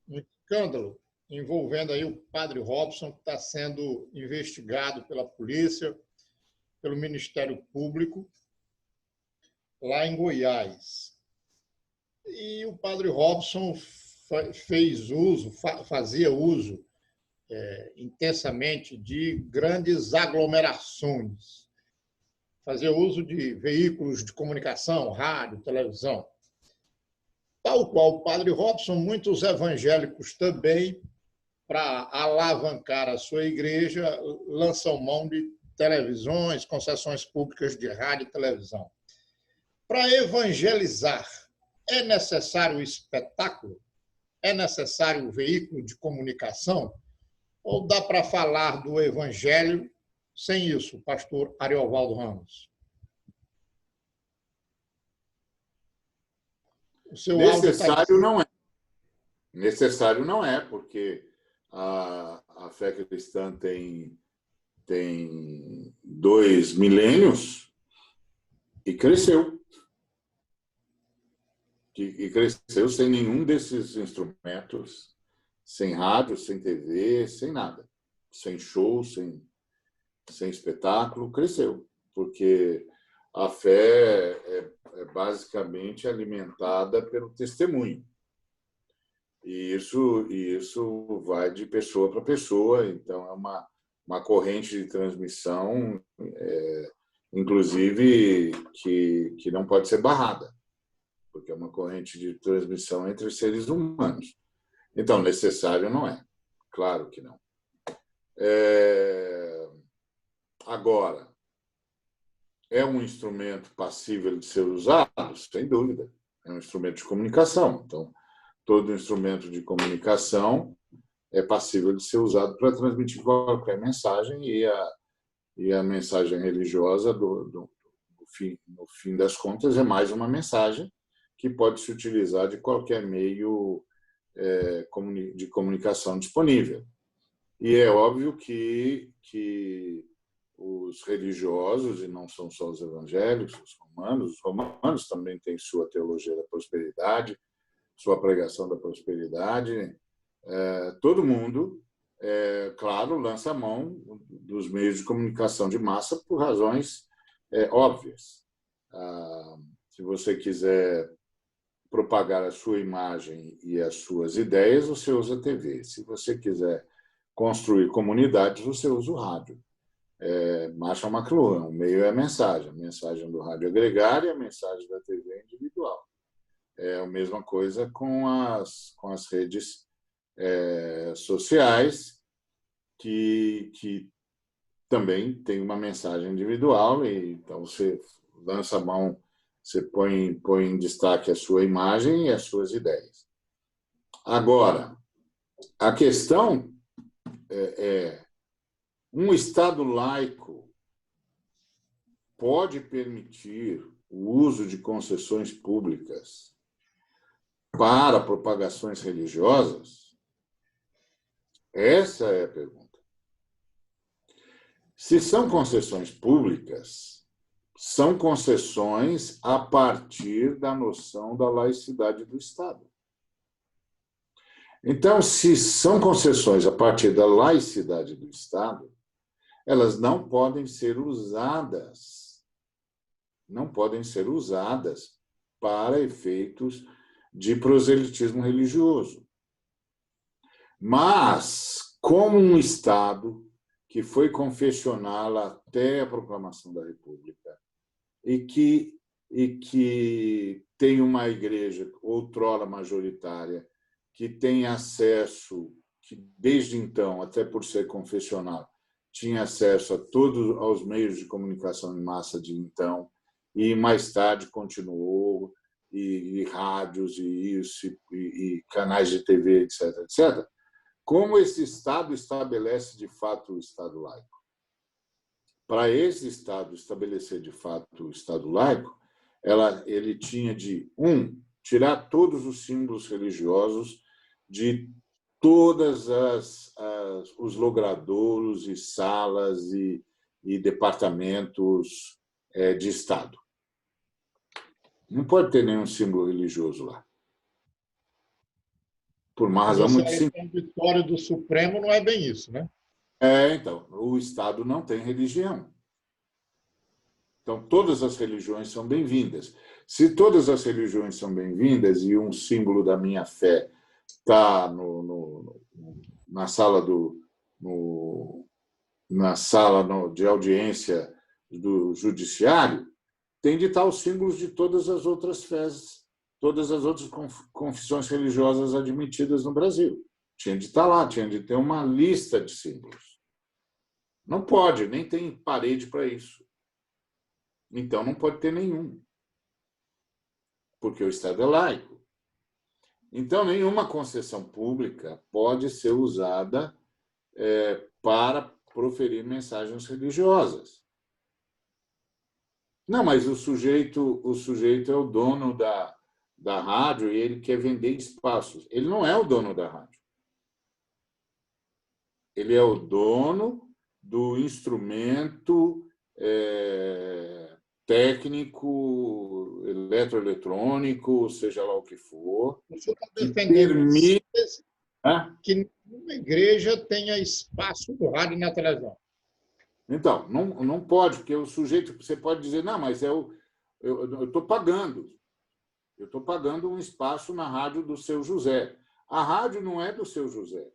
um escândalo envolvendo aí o padre Robson, que está sendo investigado pela polícia, pelo Ministério Público, lá em Goiás. E o padre Robson fazia uso intensamente de grandes aglomerações, fazia uso de veículos de comunicação, rádio, televisão. Tal qual o padre Robson, muitos evangélicos também, para alavancar a sua igreja, lançam mão de televisões, concessões públicas de rádio e televisão. Para evangelizar, é necessário o espetáculo? É necessário o veículo de comunicação? Ou dá para falar do evangelho sem isso, pastor Ariovaldo Ramos? O seu necessário não é. Necessário não é, porque a fé cristã tem 2 milênios e cresceu. E cresceu sem nenhum desses instrumentos, sem rádio, sem TV, sem nada. Sem show, sem espetáculo, cresceu. Porque a fé é basicamente alimentada pelo testemunho. E isso vai de pessoa para pessoa, então é uma corrente de transmissão, inclusive, que não pode ser barrada, porque é uma corrente de transmissão entre seres humanos. Então, necessário não é. Claro que não. Agora, é um instrumento passível de ser usado? Sem dúvida. É um instrumento de comunicação. Então, todo instrumento de comunicação é passível de ser usado para transmitir qualquer mensagem, e a mensagem religiosa, no fim das contas, é mais uma mensagem que pode se utilizar de qualquer meio de comunicação disponível. E é óbvio que os religiosos, e não são só os evangélicos, os romanos também têm sua teologia da prosperidade, sua pregação da prosperidade. Todo mundo, claro, lança a mão dos meios de comunicação de massa por razões óbvias. Se você quiser propagar a sua imagem e as suas ideias, você usa a TV. Se você quiser construir comunidades, você usa o rádio. Marshall McLuhan, o meio é a mensagem do rádio é gregária, a mensagem da TV é individual. É a mesma coisa com as redes sociais, que também tem uma mensagem individual, e então você lança a mão, você põe em destaque a sua imagem e as suas ideias. Agora, a questão um Estado laico pode permitir o uso de concessões públicas para propagações religiosas? Essa é a pergunta. Se são concessões públicas, são concessões a partir da noção da laicidade do Estado. Então, se são concessões a partir da laicidade do Estado, elas não podem ser usadas para efeitos de proselitismo religioso. Mas, como um Estado que foi confessional até a proclamação da República e que tem uma igreja outrora majoritária, que tem acesso, que desde então, até por ser confessional, tinha acesso a todos aos meios de comunicação em massa de então, e mais tarde continuou, e rádios, e canais de TV, etc., etc. Como esse Estado estabelece, de fato, o Estado laico? Para esse Estado estabelecer, de fato, o Estado laico, ele tinha de, tirar todos os símbolos religiosos de todas os logradouros e salas e departamentos de Estado. Não pode ter nenhum símbolo religioso lá. Por uma razão muito simples. A vitória do Supremo não é bem isso, né? Então, o Estado não tem religião. Então, todas as religiões são bem-vindas. Se todas as religiões são bem-vindas e um símbolo da minha fé está na sala de audiência do judiciário, tem de estar os símbolos de todas as outras fés, todas as outras confissões religiosas admitidas no Brasil. Tinha de estar lá, tinha de ter uma lista de símbolos. Não pode, nem tem parede para isso. Então, não pode ter nenhum, porque o Estado é laico. Então, nenhuma concessão pública pode ser usada para proferir mensagens religiosas. Não, mas o sujeito é o dono da rádio e ele quer vender espaços. Ele não é o dono da rádio. Ele é o dono do instrumento técnico, eletroeletrônico, seja lá o que for, Você está que defendendo permite que nenhuma igreja tenha espaço no rádio e na televisão. Então, não pode, porque o sujeito, você pode dizer, não, mas eu estou pagando. Eu estou pagando um espaço na rádio do Seu José. A rádio não é do Seu José.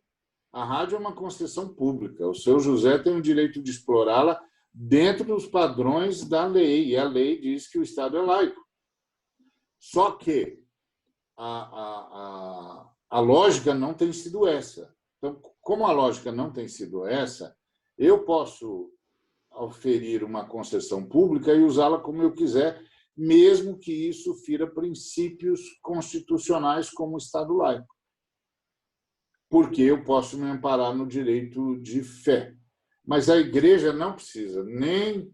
A rádio é uma concessão pública. O Seu José tem o direito de explorá-la dentro dos padrões da lei. E a lei diz que o Estado é laico. Só que a lógica não tem sido essa. Então, como a lógica não tem sido essa, eu posso oferir uma concessão pública e usá-la como eu quiser, mesmo que isso fira princípios constitucionais como o Estado laico. Porque eu posso me amparar no direito de fé. Mas a igreja não precisa nem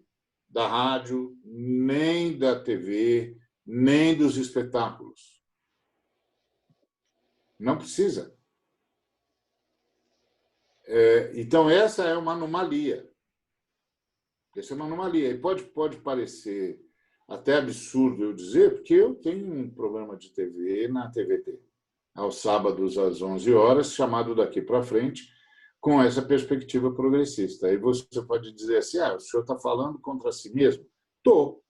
da rádio, nem da TV, nem dos espetáculos. Não precisa. Então, essa é uma anomalia. Essa é uma anomalia. E pode parecer até absurdo eu dizer, porque eu tenho um programa de TV na TVT, aos sábados às 11 horas, chamado Daqui para Frente, com essa perspectiva progressista. Aí você pode dizer assim, o senhor está falando contra si mesmo? Estou.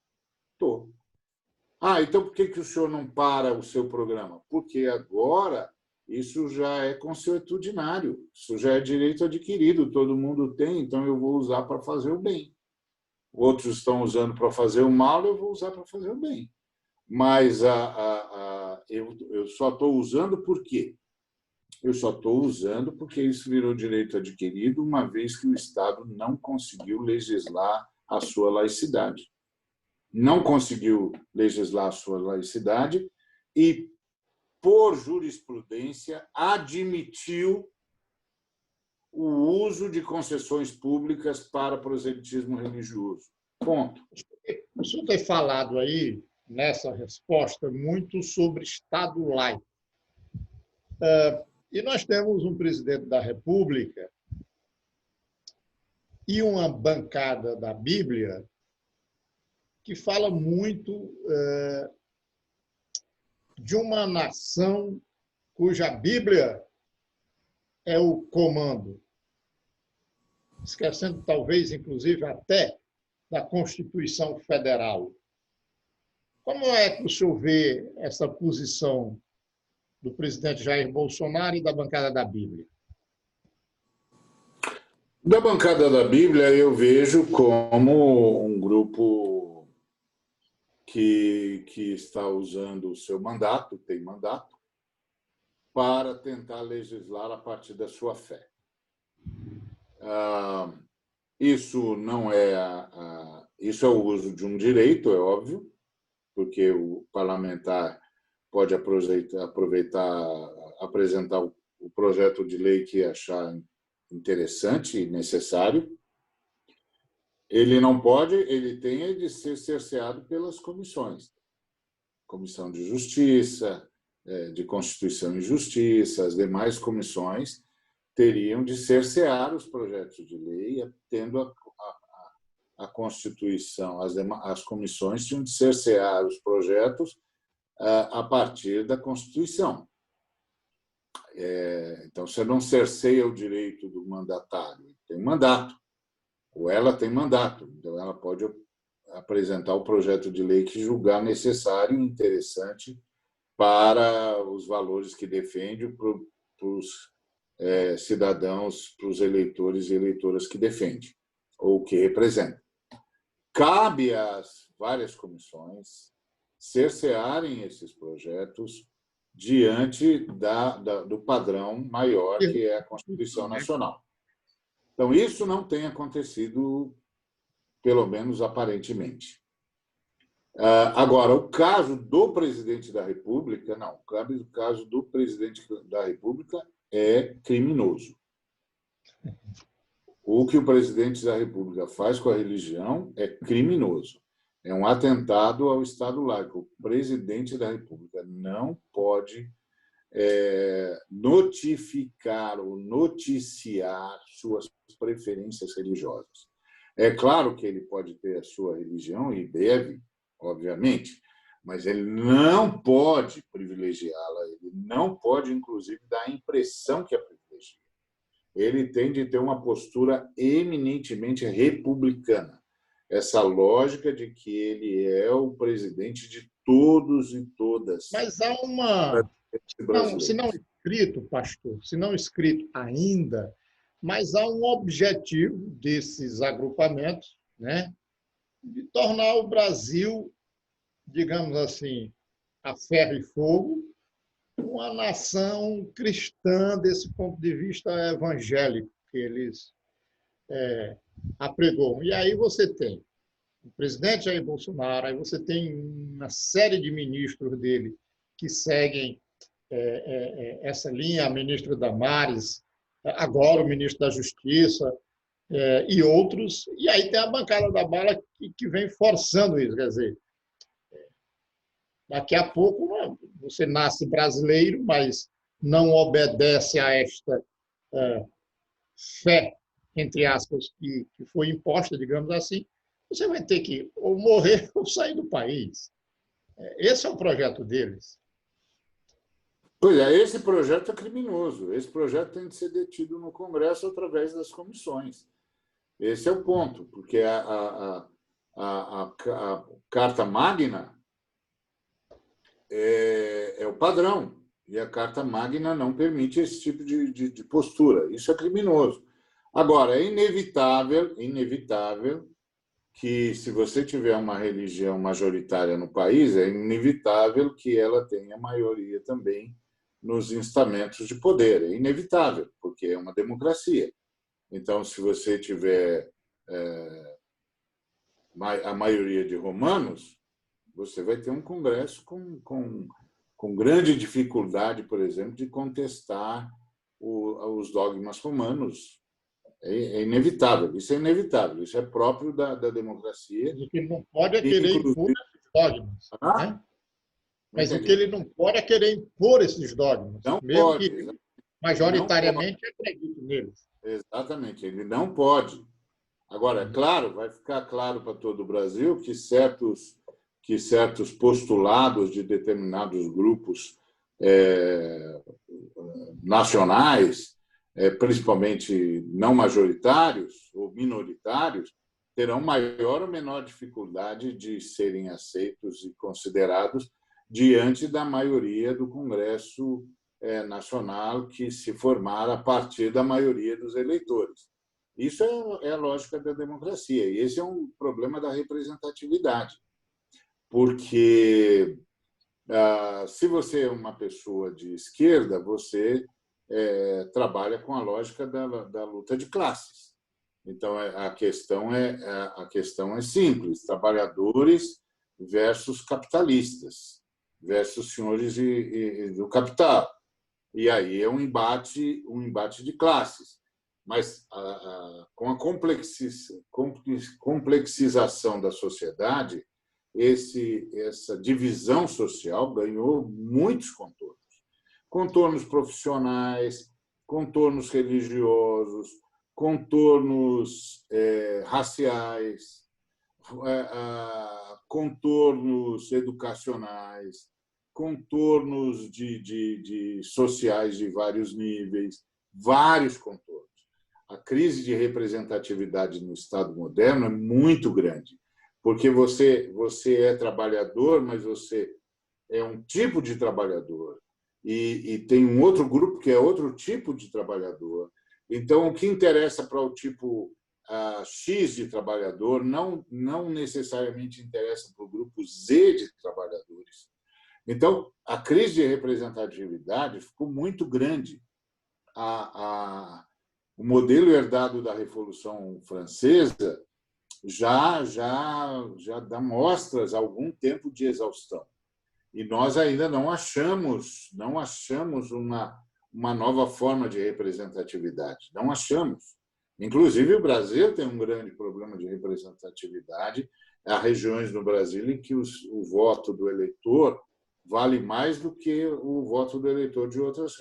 Então por que o senhor não para o seu programa? Porque agora isso já é consuetudinário, isso já é direito adquirido, todo mundo tem, então eu vou usar para fazer o bem. Outros estão usando para fazer o mal, eu vou usar para fazer o bem. Mas eu só estou usando por quê? Eu só estou usando porque isso virou direito adquirido, uma vez que o Estado não conseguiu legislar a sua laicidade. Não conseguiu legislar a sua laicidade e, por jurisprudência, admitiu o uso de concessões públicas para proselitismo religioso. Ponto. O senhor tem falado aí, nessa resposta, muito sobre Estado laico. E nós temos um presidente da República e uma bancada da Bíblia que fala muito de uma nação cuja Bíblia é o comando, esquecendo talvez, inclusive, até da Constituição Federal. Como é que o senhor vê essa posição do presidente Jair Bolsonaro e da bancada da Bíblia? Da bancada da Bíblia, eu vejo como um grupo que está usando o seu mandato, tem mandato, para tentar legislar a partir da sua fé. Isso não é isso é o uso de um direito, é óbvio, porque o parlamentar pode apresentar o projeto de lei que achar interessante e necessário. Ele não pode, ele tem de ser cerceado pelas comissões. Comissão de Justiça, de Constituição e Justiça, as demais comissões, teriam de cercear os projetos de lei, tendo a Constituição, as comissões tinham de cercear os projetos a partir da Constituição. Então, você não cerceia o direito do mandatário, tem um mandato, ou ela tem mandato, então ela pode apresentar o projeto de lei que julgar necessário e interessante para os valores que defende, para os cidadãos, para os eleitores e eleitoras que defende, ou que representa. Cabe às várias comissões cercearem esses projetos diante do padrão maior, que é a Constituição Nacional. Então, isso não tem acontecido, pelo menos aparentemente. Agora, o caso do presidente da República, não. O caso do presidente da República é criminoso. O que o presidente da República faz com a religião é criminoso. É um atentado ao Estado laico. O presidente da República não pode notificar ou noticiar suas preferências religiosas. É claro que ele pode ter a sua religião e deve, obviamente, mas ele não pode privilegiá-la, ele não pode, inclusive, dar a impressão que a privilegia. Ele tem de ter uma postura eminentemente republicana. Essa lógica de que ele é o presidente de todos e todas. Mas há uma... Não, se não escrito, pastor, se não escrito ainda, mas há um objetivo desses agrupamentos, né, de tornar o Brasil, digamos assim, a ferro e fogo, uma nação cristã desse ponto de vista evangélico que eles apregoam. E aí você tem o presidente Jair Bolsonaro, aí você tem uma série de ministros dele que seguem essa linha, a ministra Damares, agora o ministro da Justiça e outros, e aí tem a bancada da bala que vem forçando isso, quer dizer, daqui a pouco você nasce brasileiro, mas não obedece a esta fé, entre aspas, que foi imposta, digamos assim, você vai ter que ou morrer ou sair do país. Esse é o projeto deles. Pois é, esse projeto é criminoso. Esse projeto tem de ser detido no Congresso através das comissões. Esse é o ponto, porque a Carta Magna é o padrão, e a Carta Magna não permite esse tipo de postura. Isso é criminoso. Agora, é inevitável que, se você tiver uma religião majoritária no país, é inevitável que ela tenha maioria também nos instamentos de poder. É inevitável, porque é uma democracia. Então, se você tiver a maioria de romanos, você vai ter um Congresso com grande dificuldade, por exemplo, de contestar os dogmas romanos. É inevitável, isso é inevitável, isso é próprio da democracia. O que não pode é querer impor esses dogmas. Né? Mas o que ele não pode é querer impor esses dogmas, não mesmo pode, que majoritariamente acredite neles. Exatamente, ele não pode. Agora, é claro, vai ficar claro para todo o Brasil que certos postulados de determinados grupos nacionais, principalmente não majoritários ou minoritários, terão maior ou menor dificuldade de serem aceitos e considerados diante da maioria do Congresso Nacional, que se formar a partir da maioria dos eleitores. Isso é a lógica da democracia, e esse é um problema da representatividade, porque se você é uma pessoa de esquerda, você trabalha com a lógica da luta de classes. Então, a questão é simples: trabalhadores versus capitalistas, versus senhores do capital. E aí é um embate de classes. Mas, com a complexização da sociedade, essa divisão social ganhou muitos contornos. contornos profissionais, contornos religiosos, contornos raciais, contornos educacionais, contornos sociais de vários níveis, vários contornos. A crise de representatividade no Estado moderno é muito grande, porque você é trabalhador, mas você é um tipo de trabalhador, e tem um outro grupo que é outro tipo de trabalhador. Então, o que interessa para o tipo X de trabalhador não necessariamente interessa para o grupo Z de trabalhadores. Então, a crise de representatividade ficou muito grande. O modelo herdado da Revolução Francesa já dá mostras há algum tempo de exaustão. E nós ainda não achamos uma nova forma de representatividade. Não achamos. Inclusive, o Brasil tem um grande problema de representatividade. Há regiões no Brasil em que o voto do eleitor vale mais do que o voto do eleitor de outras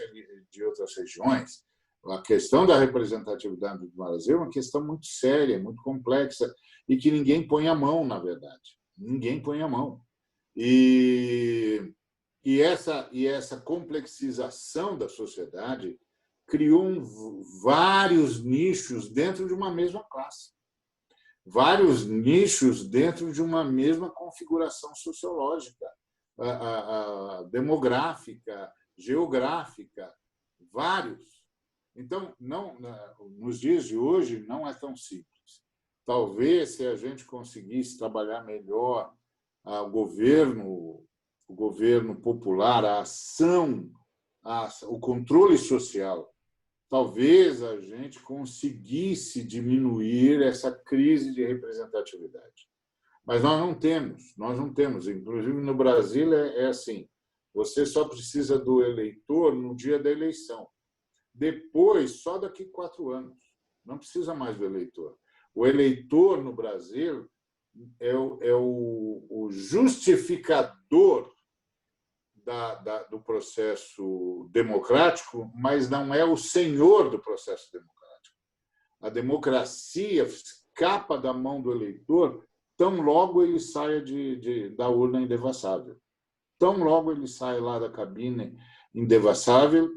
regiões. A questão da representatividade do Brasil é uma questão muito séria, muito complexa, e que ninguém põe a mão, na verdade. Ninguém põe a mão. E essa complexização da sociedade criou vários nichos dentro de uma mesma classe, vários nichos dentro de uma mesma configuração sociológica, demográfica, geográfica, vários. Então, nos dias de hoje, não é tão simples. Talvez, se a gente conseguisse trabalhar melhor o governo popular, a ação, o controle social, talvez a gente conseguisse diminuir essa crise de representatividade. Mas nós não temos. Inclusive, no Brasil, é assim, você só precisa do eleitor no dia da eleição. Depois, só daqui 4 anos. Não precisa mais do eleitor. O eleitor, no Brasil, é o justificador do processo democrático, mas não é o senhor do processo democrático. A democracia escapa da mão do eleitor tão logo ele saia da urna indevassável. Tão logo ele sai lá da cabine indevassável,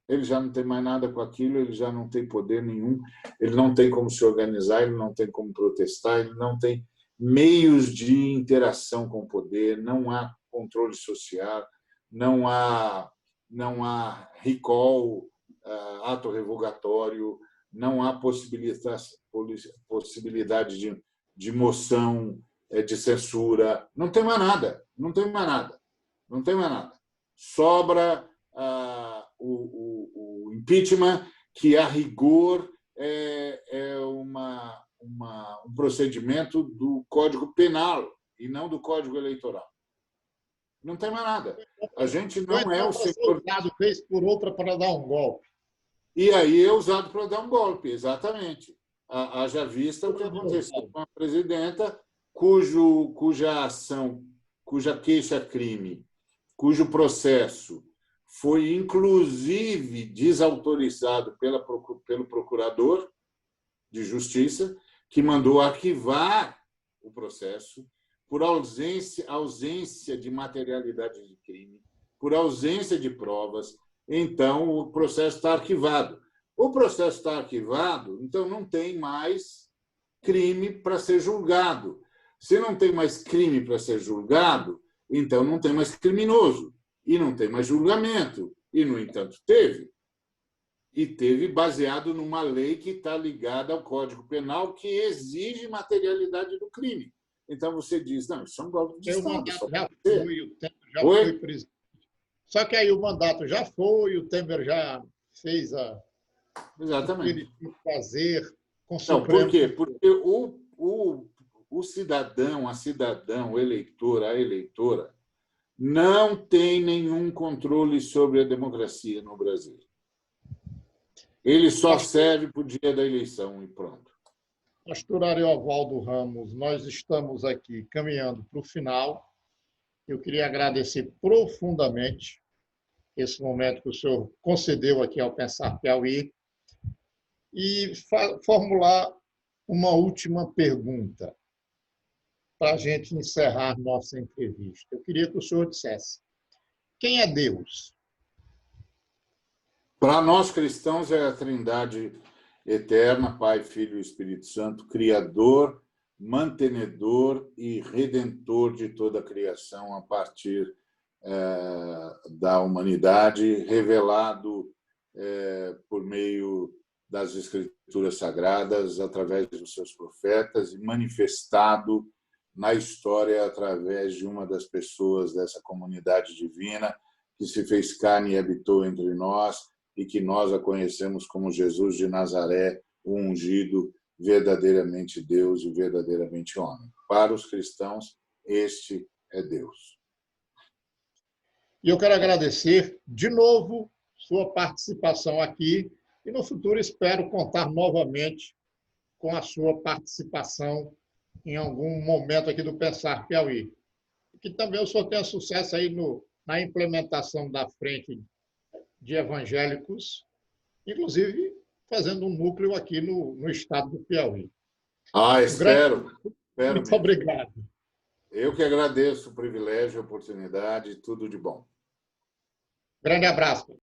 ele já não tem mais nada com aquilo, ele já não tem poder nenhum, ele não tem como se organizar, ele não tem como protestar, ele não tem meios de interação com o poder, não há controle social, não há recall, ato revogatório, não há possibilidade de moção de censura, não tem mais nada. Sobra o impeachment, que, a rigor, é um procedimento do Código Penal e não do Código Eleitoral. Não tem mais nada. A gente não é o senhor... Fez por outra para dar um golpe. E aí é usado para dar um golpe, exatamente. Haja vista o que aconteceu com a presidenta, cuja queixa-crime, cujo processo foi, inclusive, desautorizado pelo procurador de justiça, que mandou arquivar o processo por ausência de materialidade de crime, por ausência de provas. Então, o processo está arquivado. O processo está arquivado, então não tem mais crime para ser julgado. Se não tem mais crime para ser julgado, então não tem mais criminoso. E não tem mais julgamento. E, no entanto, teve. E teve baseado numa lei que está ligada ao Código Penal, que exige materialidade do crime. Então, você diz, não, isso é um golpe de Estado. Já foi, o Temer já foi presidente. Só que aí o mandato já foi, o Temer já fez Exatamente. o que ele fazer com o Supremo. Por quê? Porque o cidadão, a cidadã, o eleitor, a eleitora, não tem nenhum controle sobre a democracia no Brasil. Ele só serve para o dia da eleição e pronto. Pastor Ariovaldo Ramos, nós estamos aqui caminhando para o final. Eu queria agradecer profundamente esse momento que o senhor concedeu aqui ao Pensar Piauí e formular uma última pergunta para a gente encerrar nossa entrevista. Eu queria que o senhor dissesse: quem é Deus? Para nós cristãos é a Trindade eterna, Pai, Filho e Espírito Santo, Criador, mantenedor e redentor de toda a criação a partir da humanidade, revelado por meio das Escrituras Sagradas, através dos seus profetas, e manifestado na história através de uma das pessoas dessa comunidade divina que se fez carne e habitou entre nós e que nós a conhecemos como Jesus de Nazaré, o ungido, verdadeiramente Deus e verdadeiramente homem. Para os cristãos, este é Deus. E eu quero agradecer de novo sua participação aqui e no futuro espero contar novamente com a sua participação em algum momento aqui do Pensar Piauí. Que também o senhor tenha sucesso aí na implementação da frente de evangélicos, inclusive fazendo um núcleo aqui no estado do Piauí. Espero. Muito obrigado. Eu que agradeço o privilégio, a oportunidade, tudo de bom. Grande abraço.